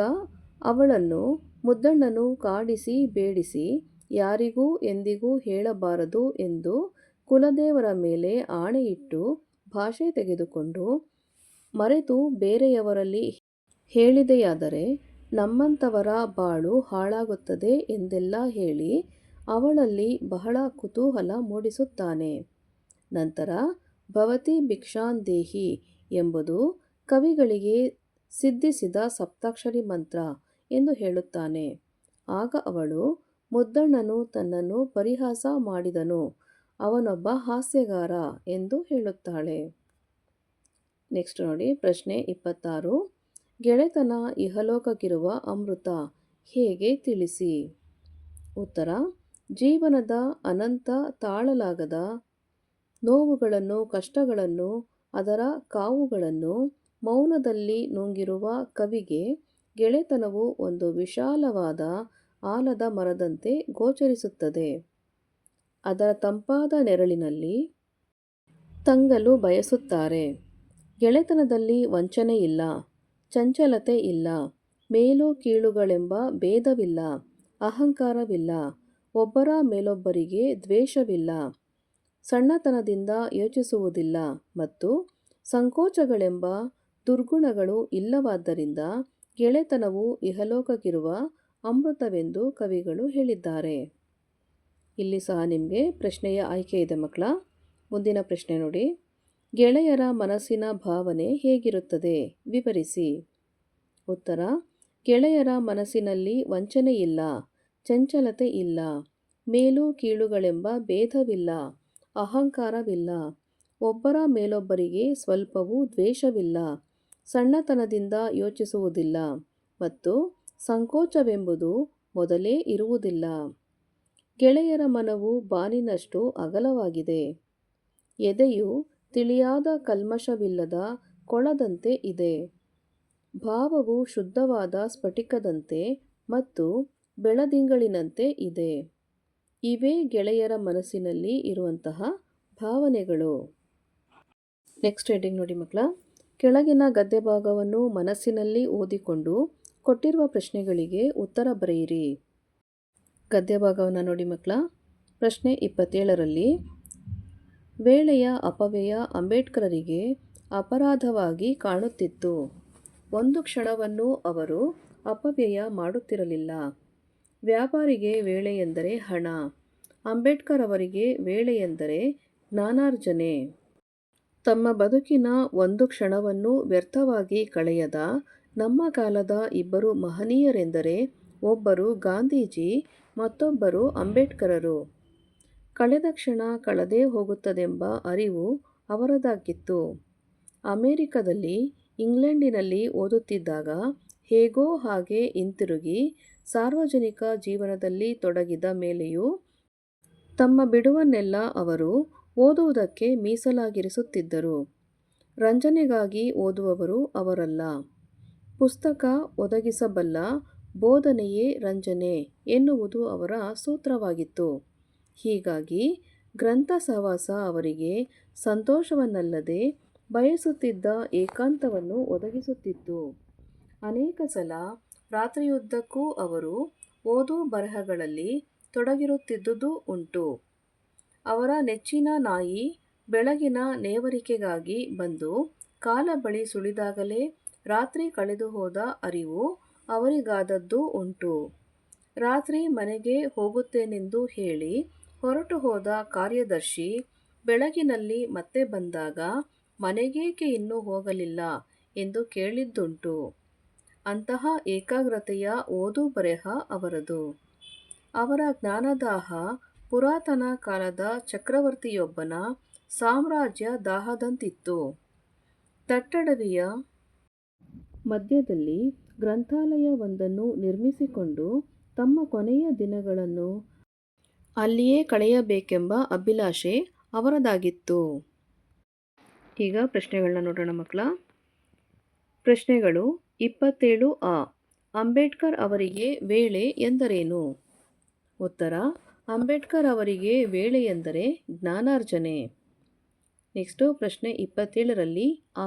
ಅವಳನ್ನು ಮುದ್ದಣ್ಣನು ಕಾಡಿಸಿ ಬೇಡಿಸಿ ಯಾರಿಗೂ ಎಂದಿಗೂ ಹೇಳಬಾರದು ಎಂದು ಕುಲದೇವರ ಮೇಲೆ ಆಣೆಯಿಟ್ಟು ಭಾಷೆ ತೆಗೆದುಕೊಂಡು ಮರೆತು ಬೇರೆಯವರಲ್ಲಿ ಹೇಳಿದೆಯಾದರೆ ನಮ್ಮಂಥವರ ಬಾಳು ಹಾಳಾಗುತ್ತದೆ ಎಂದೆಲ್ಲ ಹೇಳಿ ಅವಳಲ್ಲಿ ಬಹಳ ಕುತೂಹಲ ಮೂಡಿಸುತ್ತಾನೆ. ನಂತರ ಭವತಿ ಭಿಕ್ಷಾಂದೇಹಿ ಎಂಬುದು ಕವಿಗಳಿಗೆ ಸಿದ್ಧಿಸಿದ ಸಪ್ತಾಕ್ಷರಿ ಮಂತ್ರ ಎಂದು ಹೇಳುತ್ತಾನೆ. ಆಗ ಅವಳು ಮುದ್ದಣ್ಣನು ತನ್ನನ್ನು ಪರಿಹಾಸ ಮಾಡಿದನು, ಅವನೊಬ್ಬ ಹಾಸ್ಯಗಾರ ಎಂದು ಹೇಳುತ್ತಾಳೆ. ನೆಕ್ಸ್ಟ್ ನೋಡಿ, ಪ್ರಶ್ನೆ 26. ಗೆಳೆತನ ಇಹಲೋಕಕ್ಕಿರುವ ಅಮೃತ ಹೇಗೆ ತಿಳಿಸಿ. ಉತ್ತರ: ಜೀವನದ ಅನಂತ ತಾಳಲಾಗದ ನೋವುಗಳನ್ನು, ಕಷ್ಟಗಳನ್ನು, ಅದರ ಕಾವುಗಳನ್ನು ಮೌನದಲ್ಲಿ ನುಂಗಿರುವ ಕವಿಗೆ ಗೆಳೆತನವು ಒಂದು ವಿಶಾಲವಾದ ಆಲದ ಮರದಂತೆ ಗೋಚರಿಸುತ್ತದೆ. ಅದರ ತಂಪಾದ ನೆರಳಿನಲ್ಲಿ ತಂಗಲು ಬಯಸುತ್ತಾರೆ. ಗೆಳೆತನದಲ್ಲಿ ವಂಚನೆ ಇಲ್ಲ, ಚಂಚಲತೆ ಇಲ್ಲ, ಮೇಲು ಕೀಳುಗಳೆಂಬ ಭೇದವಿಲ್ಲ, ಅಹಂಕಾರವಿಲ್ಲ, ಒಬ್ಬರ ಮೇಲೊಬ್ಬರಿಗೆ ದ್ವೇಷವಿಲ್ಲ, ಸಣ್ಣತನದಿಂದ ಯೋಚಿಸುವುದಿಲ್ಲ ಮತ್ತು ಸಂಕೋಚಗಳೆಂಬ ದುರ್ಗುಣಗಳು ಇಲ್ಲವಾದ್ದರಿಂದ ಗೆಳೆತನವು ಇಹಲೋಕಕ್ಕಿರುವ ಅಮೃತವೆಂದು ಕವಿಗಳು ಹೇಳಿದ್ದಾರೆ. ಇಲ್ಲಿ ಸಹ ನಿಮಗೆ ಪ್ರಶ್ನೆಯ ಆಯ್ಕೆ ಇದೆ ಮಕ್ಕಳ. ಮುಂದಿನ ಪ್ರಶ್ನೆ ನೋಡಿ. ಗೆಳೆಯರ ಮನಸ್ಸಿನ ಭಾವನೆ ಹೇಗಿರುತ್ತದೆ, ವಿವರಿಸಿ. ಉತ್ತರ: ಗೆಳೆಯರ ಮನಸ್ಸಿನಲ್ಲಿ ವಂಚನೆ ಇಲ್ಲ, ಚಂಚಲತೆ ಇಲ್ಲ, ಮೇಲು ಕೀಳುಗಳೆಂಬ ಭೇದವಿಲ್ಲ, ಅಹಂಕಾರವಿಲ್ಲ, ಒಬ್ಬರ ಮೇಲೊಬ್ಬರಿಗೆ ಸ್ವಲ್ಪವೂ ದ್ವೇಷವಿಲ್ಲ, ಸಣ್ಣತನದಿಂದ ಯೋಚಿಸುವುದಿಲ್ಲ ಮತ್ತು ಸಂಕೋಚವೆಂಬುದು ಮೊದಲೇ ಇರುವುದಿಲ್ಲ. ಗೆಳೆಯರ ಮನವು ಬಾನಿನಷ್ಟು ಅಗಲವಾಗಿದೆ. ಎದೆಯು ತಿಳಿಯಾದ ಕಲ್ಮಶವಿಲ್ಲದ ಕೊಳದಂತೆ ಇದೆ. ಭಾವವು ಶುದ್ಧವಾದ ಸ್ಫಟಿಕದಂತೆ ಮತ್ತು ಬೆಳದಿಂಗಳಿನಂತೆ ಇದೆ. ಇವೇ ಗೆಳೆಯರ ಮನಸ್ಸಿನಲ್ಲಿ ಇರುವಂತಹ ಭಾವನೆಗಳು. ನೆಕ್ಸ್ಟ್ ಹೆಡ್ಡಿಂಗ್ ನೋಡಿ ಮಕ್ಕಳ. ಕೆಳಗಿನ ಗದ್ಯ ಭಾಗವನ್ನು ಮನಸ್ಸಿನಲ್ಲಿ ಓದಿಕೊಂಡು ಕೊಟ್ಟಿರುವ ಪ್ರಶ್ನೆಗಳಿಗೆ ಉತ್ತರ ಬರೆಯಿರಿ. ಗದ್ಯ ಭಾಗವನ್ನು ನೋಡಿ ಮಕ್ಕಳ. ಪ್ರಶ್ನೆ 27ರಲ್ಲಿ ವೇಳೆಯ ಅಪವ್ಯಯ ಅಂಬೇಡ್ಕರರಿಗೆ ಅಪರಾಧವಾಗಿ ಕಾಣುತ್ತಿತ್ತು. ಒಂದು ಕ್ಷಣವನ್ನು ಅವರು ಅಪವ್ಯಯ ಮಾಡುತ್ತಿರಲಿಲ್ಲ. ವ್ಯಾಪಾರಿಗೆ ವೇಳೆ ಎಂದರೆ ಹಣ, ಅಂಬೇಡ್ಕರ್ ಅವರಿಗೆ ವೇಳೆ ಎಂದರೆ ಜ್ಞಾನಾರ್ಜನೆ. ತಮ್ಮ ಬದುಕಿನ ಒಂದು ಕ್ಷಣವನ್ನು ವ್ಯರ್ಥವಾಗಿ ಕಳೆಯದ ನಮ್ಮ ಕಾಲದ ಇಬ್ಬರು ಮಹನೀಯರೆಂದರೆ ಒಬ್ಬರು ಗಾಂಧೀಜಿ, ಮತ್ತೊಬ್ಬರು ಅಂಬೇಡ್ಕರರು. ಕಳೆದ ಕ್ಷಣ ಕಳೆದೇ ಹೋಗುತ್ತದೆಂಬ ಅರಿವು ಅವರದಾಗಿತ್ತು. ಅಮೆರಿಕದಲ್ಲಿ, ಇಂಗ್ಲೆಂಡಿನಲ್ಲಿ ಓದುತ್ತಿದ್ದಾಗ ಹೇಗೋ ಹಾಗೆ ಹಿಂತಿರುಗಿ ಸಾರ್ವಜನಿಕ ಜೀವನದಲ್ಲಿ ತೊಡಗಿದ ಮೇಲೆಯೂ ತಮ್ಮ ಬಿಡುವನ್ನೆಲ್ಲ ಅವರು ಓದುವುದಕ್ಕೆ ಮೀಸಲಾಗಿರಿಸುತ್ತಿದ್ದರು. ರಂಜನೆಗಾಗಿ ಓದುವವರು ಅವರಲ್ಲ. ಪುಸ್ತಕ ಒದಗಿಸಬಲ್ಲ ಬೋಧನೆಯೇ ರಂಜನೆ ಎನ್ನುವುದು ಅವರ ಸೂತ್ರವಾಗಿತ್ತು. ಹೀಗಾಗಿ ಗ್ರಂಥ ಸಹವಾಸ ಅವರಿಗೆ ಸಂತೋಷವನ್ನಲ್ಲದೆ ಬಯಸುತ್ತಿದ್ದ ಏಕಾಂತವನ್ನು ಒದಗಿಸುತ್ತಿತ್ತು. ಅನೇಕ ಸಲ ರಾತ್ರಿಯುದ್ದಕ್ಕೂ ಅವರು ಓದು ಬರಹಗಳಲ್ಲಿ ತೊಡಗಿರುತ್ತಿದ್ದುದು ಉಂಟು. ಅವರ ನೆಚ್ಚಿನ ನಾಯಿ ಬೆಳಗಿನ ನೇವರಿಕೆಗಾಗಿ ಬಂದು ಕಾಲ ಬಳಿ ಸುಳಿದಾಗಲೇ ರಾತ್ರಿ ಕಳೆದು ಹೋದ ಅರಿವು ಅವರಿಗಾದದ್ದೂ ಉಂಟು. ರಾತ್ರಿ ಮನೆಗೆ ಹೋಗುತ್ತೇನೆಂದು ಹೇಳಿ ಹೊರಟು ಹೋದ ಕಾರ್ಯದರ್ಶಿ ಬೆಳಗಿನಲ್ಲಿ ಮತ್ತೆ ಬಂದಾಗ ಮನೆಗೇಕೆ ಇನ್ನೂ ಹೋಗಲಿಲ್ಲ ಎಂದು ಕೇಳಿದ್ದುಂಟು. ಅಂತಹ ಏಕಾಗ್ರತೆಯ ಓದು ಬರೆಹ ಅವರದು. ಅವರ ಜ್ಞಾನದಾಹ ಪುರಾತನ ಕಾಲದ ಚಕ್ರವರ್ತಿಯೊಬ್ಬನ ಸಾಮ್ರಾಜ್ಯ ದಾಹದಂತಿತ್ತು. ದಟ್ಟಡವಿಯ ಮಧ್ಯದಲ್ಲಿ ಗ್ರಂಥಾಲಯವೊಂದನ್ನು ನಿರ್ಮಿಸಿಕೊಂಡು ತಮ್ಮ ಕೊನೆಯ ದಿನಗಳನ್ನು ಅಲ್ಲಿಯೇ ಕಳೆಯಬೇಕೆಂಬ ಅಭಿಲಾಷೆ ಅವರದಾಗಿತ್ತು. ಈಗ ಪ್ರಶ್ನೆಗಳನ್ನ ನೋಡೋಣ ಮಕ್ಕಳ. ಪ್ರಶ್ನೆಗಳು 27 ಅ. ಅಂಬೇಡ್ಕರ್ ಅವರಿಗೆ ವೇಳೆ ಎಂದರೇನು? ಉತ್ತರ: ಅಂಬೇಡ್ಕರ್ ಅವರಿಗೆ ವೇಳೆ ಎಂದರೆ ಜ್ಞಾನಾರ್ಜನೆ. ನೆಕ್ಸ್ಟು ಪ್ರಶ್ನೆ 27ರಲ್ಲಿ ಆ.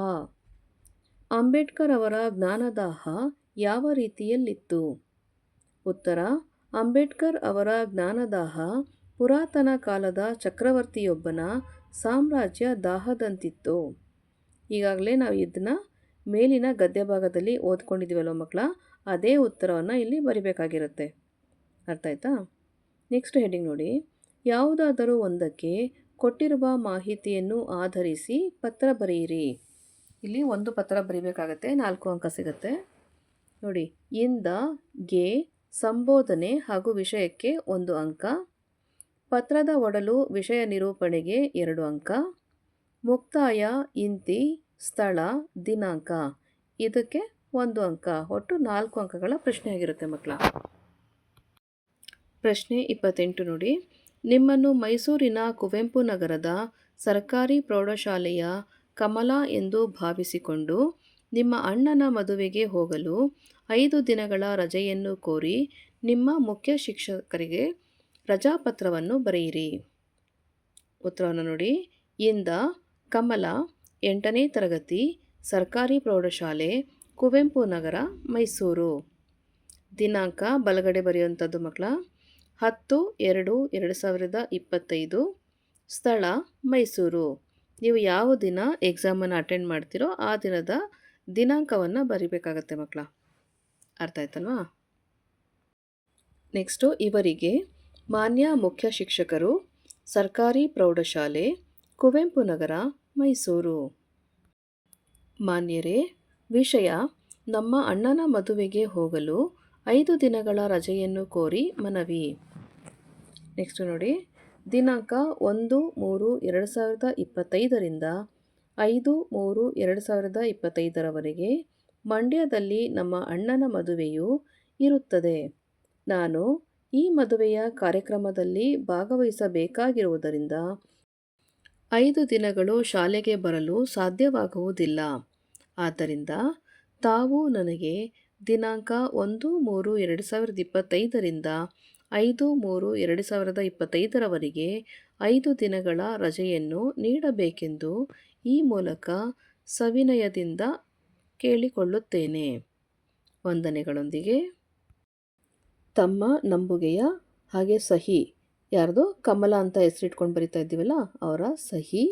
ಅಂಬೇಡ್ಕರ್ ಅವರ ಜ್ಞಾನದಾಹ ಯಾವ ರೀತಿಯಲ್ಲಿತ್ತು? ಉತ್ತರ: ಅಂಬೇಡ್ಕರ್ ಅವರ ಜ್ಞಾನದಾಹ ಪುರಾತನ ಕಾಲದ ಚಕ್ರವರ್ತಿಯೊಬ್ಬನ ಸಾಮ್ರಾಜ್ಯ ದಾಹದಂತಿತ್ತು. ಈಗಾಗಲೇ ನಾವು ಇದನ್ನ ಮೇಲಿನ ಗದ್ಯ ಭಾಗದಲ್ಲಿ ಓದ್ಕೊಂಡಿದ್ದೀವಲ್ವ ಮಕ್ಕಳ, ಅದೇ ಉತ್ತರವನ್ನು ಇಲ್ಲಿ ಬರಿಬೇಕಾಗಿರುತ್ತೆ. ಅರ್ಥ ಆಯ್ತಾ? ನೆಕ್ಸ್ಟ್ ಹೆಡ್ಡಿಂಗ್ ನೋಡಿ. ಯಾವುದಾದರೂ ಒಂದಕ್ಕೆ ಕೊಟ್ಟಿರುವ ಮಾಹಿತಿಯನ್ನು ಆಧರಿಸಿ ಪತ್ರ ಬರೆಯಿರಿ. ಇಲ್ಲಿ ಒಂದು ಪತ್ರ ಬರೀಬೇಕಾಗತ್ತೆ, 4 ಅಂಕ ಸಿಗುತ್ತೆ. ನೋಡಿ, ಇಂದ ಗೆ ಸಂಬೋಧನೆ ಹಾಗೂ ವಿಷಯಕ್ಕೆ 1 ಅಂಕ, ಪತ್ರದ ಒಡಲು ವಿಷಯ ನಿರೂಪಣೆಗೆ 2 ಅಂಕ, ಮುಕ್ತಾಯ ಇಂತಿ ಸ್ಥಳ ದಿನಾಂಕ ಇದಕ್ಕೆ 1 ಅಂಕ. ಒಟ್ಟು 4 ಅಂಕಗಳ ಪ್ರಶ್ನೆಯಾಗಿರುತ್ತೆ ಮಕ್ಕಳ. ಪ್ರಶ್ನೆ 28 ನೋಡಿ. ನಿಮ್ಮನ್ನು ಮೈಸೂರಿನ ಕುವೆಂಪು ನಗರದ ಸರ್ಕಾರಿ ಪ್ರೌಢಶಾಲೆಯ ಕಮಲಾ ಎಂದು ಭಾವಿಸಿಕೊಂಡು ನಿಮ್ಮ ಅಣ್ಣನ ಮದುವೆಗೆ ಹೋಗಲು 5 ದಿನಗಳ ರಜೆಯನ್ನು ಕೋರಿ ನಿಮ್ಮ ಮುಖ್ಯ ಶಿಕ್ಷಕರಿಗೆ ರಜಾಪತ್ರವನ್ನು ಬರೆಯಿರಿ. ಉತ್ತರವನ್ನು ನೋಡಿ. ಇಂದ ಕಮಲಾ, 8ನೇ ತರಗತಿ, ಸರ್ಕಾರಿ ಪ್ರೌಢಶಾಲೆ, ಕುವೆಂಪು ನಗರ, ಮೈಸೂರು. ದಿನಾಂಕ ಬಲಗಡೆ ಬರೆಯುವಂಥದ್ದು ಮಕ್ಕಳ 10/2/2025. ಸ್ಥಳ ಮೈಸೂರು. ನೀವು ಯಾವ ದಿನ ಎಕ್ಸಾಮನ್ನು ಅಟೆಂಡ್ ಮಾಡ್ತೀರೋ ಆ ದಿನದ ದಿನಾಂಕವನ್ನು ಬರಿಬೇಕಾಗತ್ತೆ ಮಕ್ಕಳ. ಅರ್ಥ ಆಯ್ತಲ್ವಾ? ನೆಕ್ಸ್ಟು ಇವರಿಗೆ ಮಾನ್ಯ ಮುಖ್ಯ ಶಿಕ್ಷಕರು, ಸರ್ಕಾರಿ ಪ್ರೌಢಶಾಲೆ, ಕುವೆಂಪು ನಗರ, ಮೈಸೂರು. ಮಾನ್ಯರೇ, ವಿಷಯ ನಮ್ಮ ಅಣ್ಣನ ಮದುವೆಗೆ ಹೋಗಲು 5 ದಿನಗಳ ರಜೆಯನ್ನು ಕೋರಿ ಮನವಿ. ನೆಕ್ಸ್ಟ್ ನೋಡಿ. ದಿನಾಂಕ 1/3/2025ರಿಂದ 5/3/2025ರವರೆಗೆ ಮಂಡ್ಯದಲ್ಲಿ ನಮ್ಮ ಅಣ್ಣನ ಮದುವೆಯು ಇರುತ್ತದೆ. ನಾನು ಈ ಮದುವೆಯ ಕಾರ್ಯಕ್ರಮದಲ್ಲಿ ಭಾಗವಹಿಸಬೇಕಾಗಿರುವುದರಿಂದ 5 ದಿನಗಳು ಶಾಲೆಗೆ ಬರಲು ಸಾಧ್ಯವಾಗುವುದಿಲ್ಲ. ಆದ್ದರಿಂದ ತಾವು ನನಗೆ ದಿನಾಂಕ 1/3/2025ರಿಂದ 5/3/2025ರವರೆಗೆ 5 ದಿನಗಳ ರಜೆಯನ್ನು ನೀಡಬೇಕೆಂದು ಈ ಮೂಲಕ ಸವಿನಯದಿಂದ ಕೇಳಿಕೊಳ್ಳುತ್ತೇನೆ. ವಂದನೆಗಳೊಂದಿಗೆ ತಮ್ಮ ನಂಬುಗೆಯ ಹಾಗೆ ಸಹಿ. ಯಾರ್ದು? ಕಮಲಾ ಅಂತ ಹೆಸರಿಟ್ಕೊಂಡು ಬರಿತಾ ಇದ್ದೀವಲ್ಲ ಅವರ ಸಹಿ.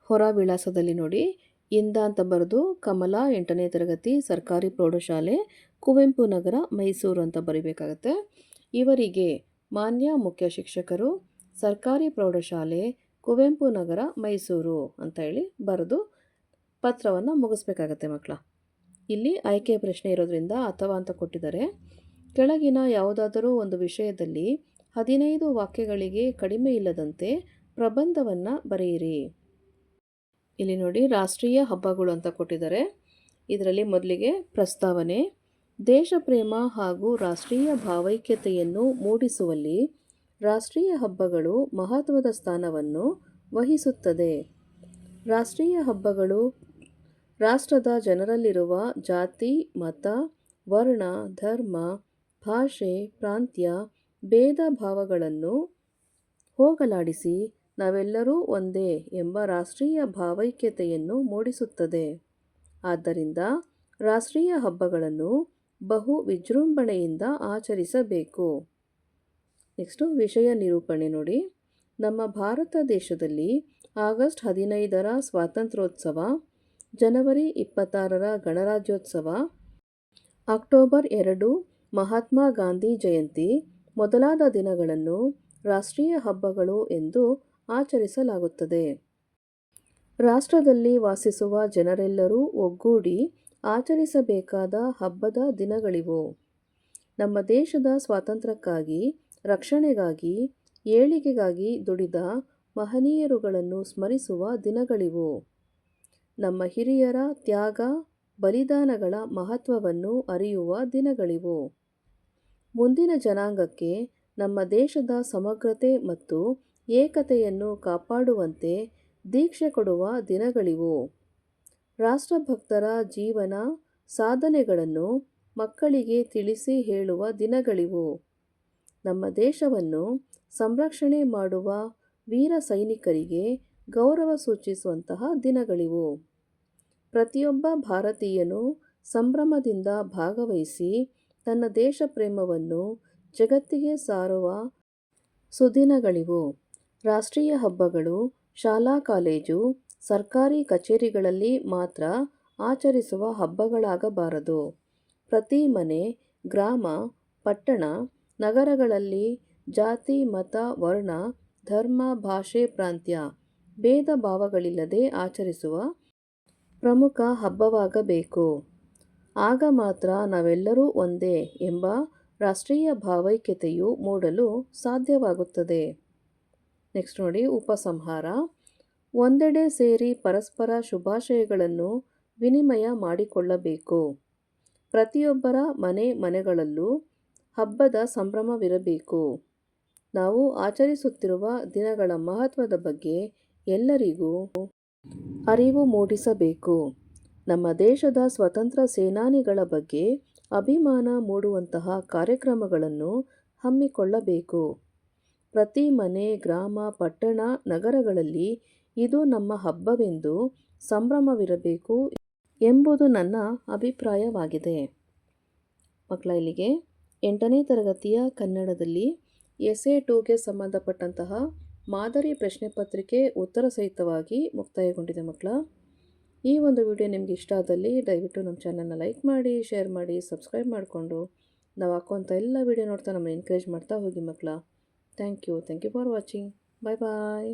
ಹೊರ ವಿಳಾಸದಲ್ಲಿ ನೋಡಿ, ಇಂದ ಅಂತ ಬರೆದು ಕಮಲಾ, 8ನೇ ತರಗತಿ, ಸರ್ಕಾರಿ ಪ್ರೌಢಶಾಲೆ, ಕುವೆಂಪು ನಗರ, ಮೈಸೂರು ಅಂತ ಬರಿಬೇಕಾಗತ್ತೆ. ಇವರಿಗೆ ಮಾನ್ಯ ಮುಖ್ಯ ಶಿಕ್ಷಕರು, ಸರ್ಕಾರಿ ಪ್ರೌಢಶಾಲೆ, ಕುವೆಂಪು ನಗರ, ಮೈಸೂರು ಅಂತ ಹೇಳಿ ಬರೆದು ಪತ್ರವನ್ನು ಮುಗಿಸ್ಬೇಕಾಗತ್ತೆ ಮಕ್ಕಳ. ಇಲ್ಲಿ ಆಯ್ಕೆ ಪ್ರಶ್ನೆ ಇರೋದ್ರಿಂದ ಅಥವಾ ಅಂತ ಕೊಟ್ಟಿದ್ದಾರೆ. ಕೆಳಗಿನ ಯಾವುದಾದರೂ ಒಂದು ವಿಷಯದಲ್ಲಿ 15 ವಾಕ್ಯಗಳಿಗೆ ಕಡಿಮೆ ಇಲ್ಲದಂತೆ ಪ್ರಬಂಧವನ್ನು ಬರೆಯಿರಿ. ಇಲ್ಲಿ ನೋಡಿ, ರಾಷ್ಟ್ರೀಯ ಹಬ್ಬಗಳು ಅಂತ ಕೊಟ್ಟಿದ್ದಾರೆ. ಇದರಲ್ಲಿ ಮೊದಲಿಗೆ ಪ್ರಸ್ತಾವನೆ. ದೇಶ ಪ್ರೇಮ ಹಾಗೂ ರಾಷ್ಟ್ರೀಯ ಭಾವೈಕ್ಯತೆಯನ್ನು ಮೂಡಿಸುವಲ್ಲಿ ರಾಷ್ಟ್ರೀಯ ಹಬ್ಬಗಳು ಮಹತ್ವದ ಸ್ಥಾನವನ್ನು ವಹಿಸುತ್ತದೆ. ರಾಷ್ಟ್ರೀಯ ಹಬ್ಬಗಳು ರಾಷ್ಟ್ರದ ಜನರಲ್ಲಿರುವ ಜಾತಿ, ಮತ, ವರ್ಣ, ಧರ್ಮ, ಭಾಷೆ, ಪ್ರಾಂತ್ಯ ಭೇದ ಭಾವಗಳನ್ನು ಹೋಗಲಾಡಿಸಿ ನಾವೆಲ್ಲರೂ ಒಂದೇ ಎಂಬ ರಾಷ್ಟ್ರೀಯ ಭಾವೈಕ್ಯತೆಯನ್ನು ಮೂಡಿಸುತ್ತದೆ. ಆದ್ದರಿಂದ ರಾಷ್ಟ್ರೀಯ ಹಬ್ಬಗಳನ್ನು ಬಹು ವಿಜೃಂಭಣೆಯಿಂದ ಆಚರಿಸಬೇಕು. ನೆಕ್ಸ್ಟು ವಿಷಯ ನಿರೂಪಣೆ ನೋಡಿ. ನಮ್ಮ ಭಾರತ ದೇಶದಲ್ಲಿ ಆಗಸ್ಟ್ 15ರ ಸ್ವಾತಂತ್ರ್ಯೋತ್ಸವ, ಜನವರಿ 26ರ ಗಣರಾಜ್ಯೋತ್ಸವ, ಅಕ್ಟೋಬರ್ 2 ಮಹಾತ್ಮ ಗಾಂಧಿ ಜಯಂತಿ ಮೊದಲಾದ ದಿನಗಳನ್ನು ರಾಷ್ಟ್ರೀಯ ಹಬ್ಬಗಳು ಎಂದು ಆಚರಿಸಲಾಗುತ್ತದೆ. ರಾಷ್ಟ್ರದಲ್ಲಿ ವಾಸಿಸುವ ಜನರೆಲ್ಲರೂ ಒಗ್ಗೂಡಿ ಆಚರಿಸಬೇಕಾದ ಹಬ್ಬದ ದಿನಗಳಿವು. ನಮ್ಮ ದೇಶದ ಸ್ವಾತಂತ್ರ್ಯಕ್ಕಾಗಿ, ರಕ್ಷಣೆಗಾಗಿ, ಏಳಿಗೆಗಾಗಿ ದುಡಿದ ಮಹನೀಯರುಗಳನ್ನು ಸ್ಮರಿಸುವ ದಿನಗಳಿವು. ನಮ್ಮ ಹಿರಿಯರ ತ್ಯಾಗ, ಬಲಿದಾನಗಳ ಮಹತ್ವವನ್ನು ಅರಿಯುವ ದಿನಗಳಿವು. ಮುಂದಿನ ಜನಾಂಗಕ್ಕೆ ನಮ್ಮ ದೇಶದ ಸಮಗ್ರತೆ ಮತ್ತು ಏಕತೆಯನ್ನು ಕಾಪಾಡುವಂತೆ ದೀಕ್ಷೆ ಕೊಡುವ ದಿನಗಳಿವು. ರಾಷ್ಟ್ರಭಕ್ತರ ಜೀವನ ಸಾಧನೆಗಳನ್ನು ಮಕ್ಕಳಿಗೆ ತಿಳಿಸಿ ಹೇಳುವ ದಿನಗಳಿವು. ನಮ್ಮ ದೇಶವನ್ನು ಸಂರಕ್ಷಣೆ ಮಾಡುವ ವೀರ ಸೈನಿಕರಿಗೆ ಗೌರವ ಸೂಚಿಸುವಂತಹ ದಿನಗಳಿವು. ಪ್ರತಿಯೊಬ್ಬ ಭಾರತೀಯನು ಸಂಭ್ರಮದಿಂದ ಭಾಗವಹಿಸಿ ತನ್ನ ದೇಶ ಪ್ರೇಮವನ್ನು ಜಗತ್ತಿಗೆ ಸಾರುವ ಸುದಿನಗಳಿವು. ರಾಷ್ಟ್ರೀಯ ಹಬ್ಬಗಳು ಶಾಲಾ ಕಾಲೇಜು ಸರ್ಕಾರಿ ಕಚೇರಿಗಳಲ್ಲಿ ಮಾತ್ರ ಆಚರಿಸುವ ಹಬ್ಬಗಳಾಗಬಾರದು. ಪ್ರತಿ ಮನೆ, ಗ್ರಾಮ, ಪಟ್ಟಣ, ನಗರಗಳಲ್ಲಿ ಜಾತಿ, ಮತ, ವರ್ಣ, ಧರ್ಮ, ಭಾಷೆ, ಪ್ರಾಂತ್ಯ ಭೇದ ಭಾವಗಳಿಲ್ಲದೆ ಆಚರಿಸುವ ಪ್ರಮುಖ ಹಬ್ಬವಾಗಬೇಕು. ಆಗ ಮಾತ್ರ ನಾವೆಲ್ಲರೂ ಒಂದೇ ಎಂಬ ರಾಷ್ಟ್ರೀಯ ಭಾವೈಕ್ಯತೆಯು ಮೂಡಲು ಸಾಧ್ಯವಾಗುತ್ತದೆ. ನೆಕ್ಸ್ಟ್ ನೋಡಿ, ಉಪಸಂಹಾರ. ಒಂದೆಡೆ ಸೇರಿ ಪರಸ್ಪರ ಶುಭಾಶಯಗಳನ್ನು ವಿನಿಮಯ ಮಾಡಿಕೊಳ್ಳಬೇಕು. ಪ್ರತಿಯೊಬ್ಬರ ಮನೆಗಳಲ್ಲೂ ಹಬ್ಬದ ಸಂಭ್ರಮವಿರಬೇಕು. ನಾವು ಆಚರಿಸುತ್ತಿರುವ ದಿನಗಳ ಮಹತ್ವದ ಬಗ್ಗೆ ಎಲ್ಲರಿಗೂ ಅರಿವು ಮೂಡಿಸಬೇಕು. ನಮ್ಮ ದೇಶದ ಸ್ವತಂತ್ರ ಸೇನಾನಿಗಳ ಬಗ್ಗೆ ಅಭಿಮಾನ ಮೂಡುವಂತಹ ಕಾರ್ಯಕ್ರಮಗಳನ್ನು ಹಮ್ಮಿಕೊಳ್ಳಬೇಕು. ಪ್ರತಿ ಮನೆ, ಗ್ರಾಮ, ಪಟ್ಟಣ, ನಗರಗಳಲ್ಲಿ ಇದು ನಮ್ಮ ಹಬ್ಬವೆಂದು ಸಂಭ್ರಮವಿರಬೇಕು ಎಂಬುದು ನನ್ನ ಅಭಿಪ್ರಾಯವಾಗಿದೆ. ಮಕ್ಕಳ, ಇಲ್ಲಿಗೆ 8ನೇ ತರಗತಿಯ ಕನ್ನಡದಲ್ಲಿ ಎಸ್ಸೆ 2ಗೆ ಸಂಬಂಧಪಟ್ಟಂತಹ ಮಾದರಿ ಪ್ರಶ್ನೆ ಪತ್ರಿಕೆ ಉತ್ತರ ಸಹಿತವಾಗಿ ಮುಕ್ತಾಯಗೊಂಡಿದೆ. ಮಕ್ಕಳ, ಈ ಒಂದು ವಿಡಿಯೋ ನಿಮ್ಗೆ ಇಷ್ಟ ಆದಲ್ಲಿ ದಯವಿಟ್ಟು ನಮ್ಮ ಚಾನಲ್ನ ಲೈಕ್ ಮಾಡಿ, ಶೇರ್ ಮಾಡಿ, ಸಬ್ಸ್ಕ್ರೈಬ್ ಮಾಡಿಕೊಂಡು ನಾವು ಹಾಕುವಂಥ ಎಲ್ಲ ವಿಡಿಯೋ ನೋಡ್ತಾ ನಮ್ಮನ್ನು ಎನ್ಕರೇಜ್ ಮಾಡ್ತಾ ಹೋಗಿ ಮಕ್ಕಳ. Thank you for watching. Bye bye.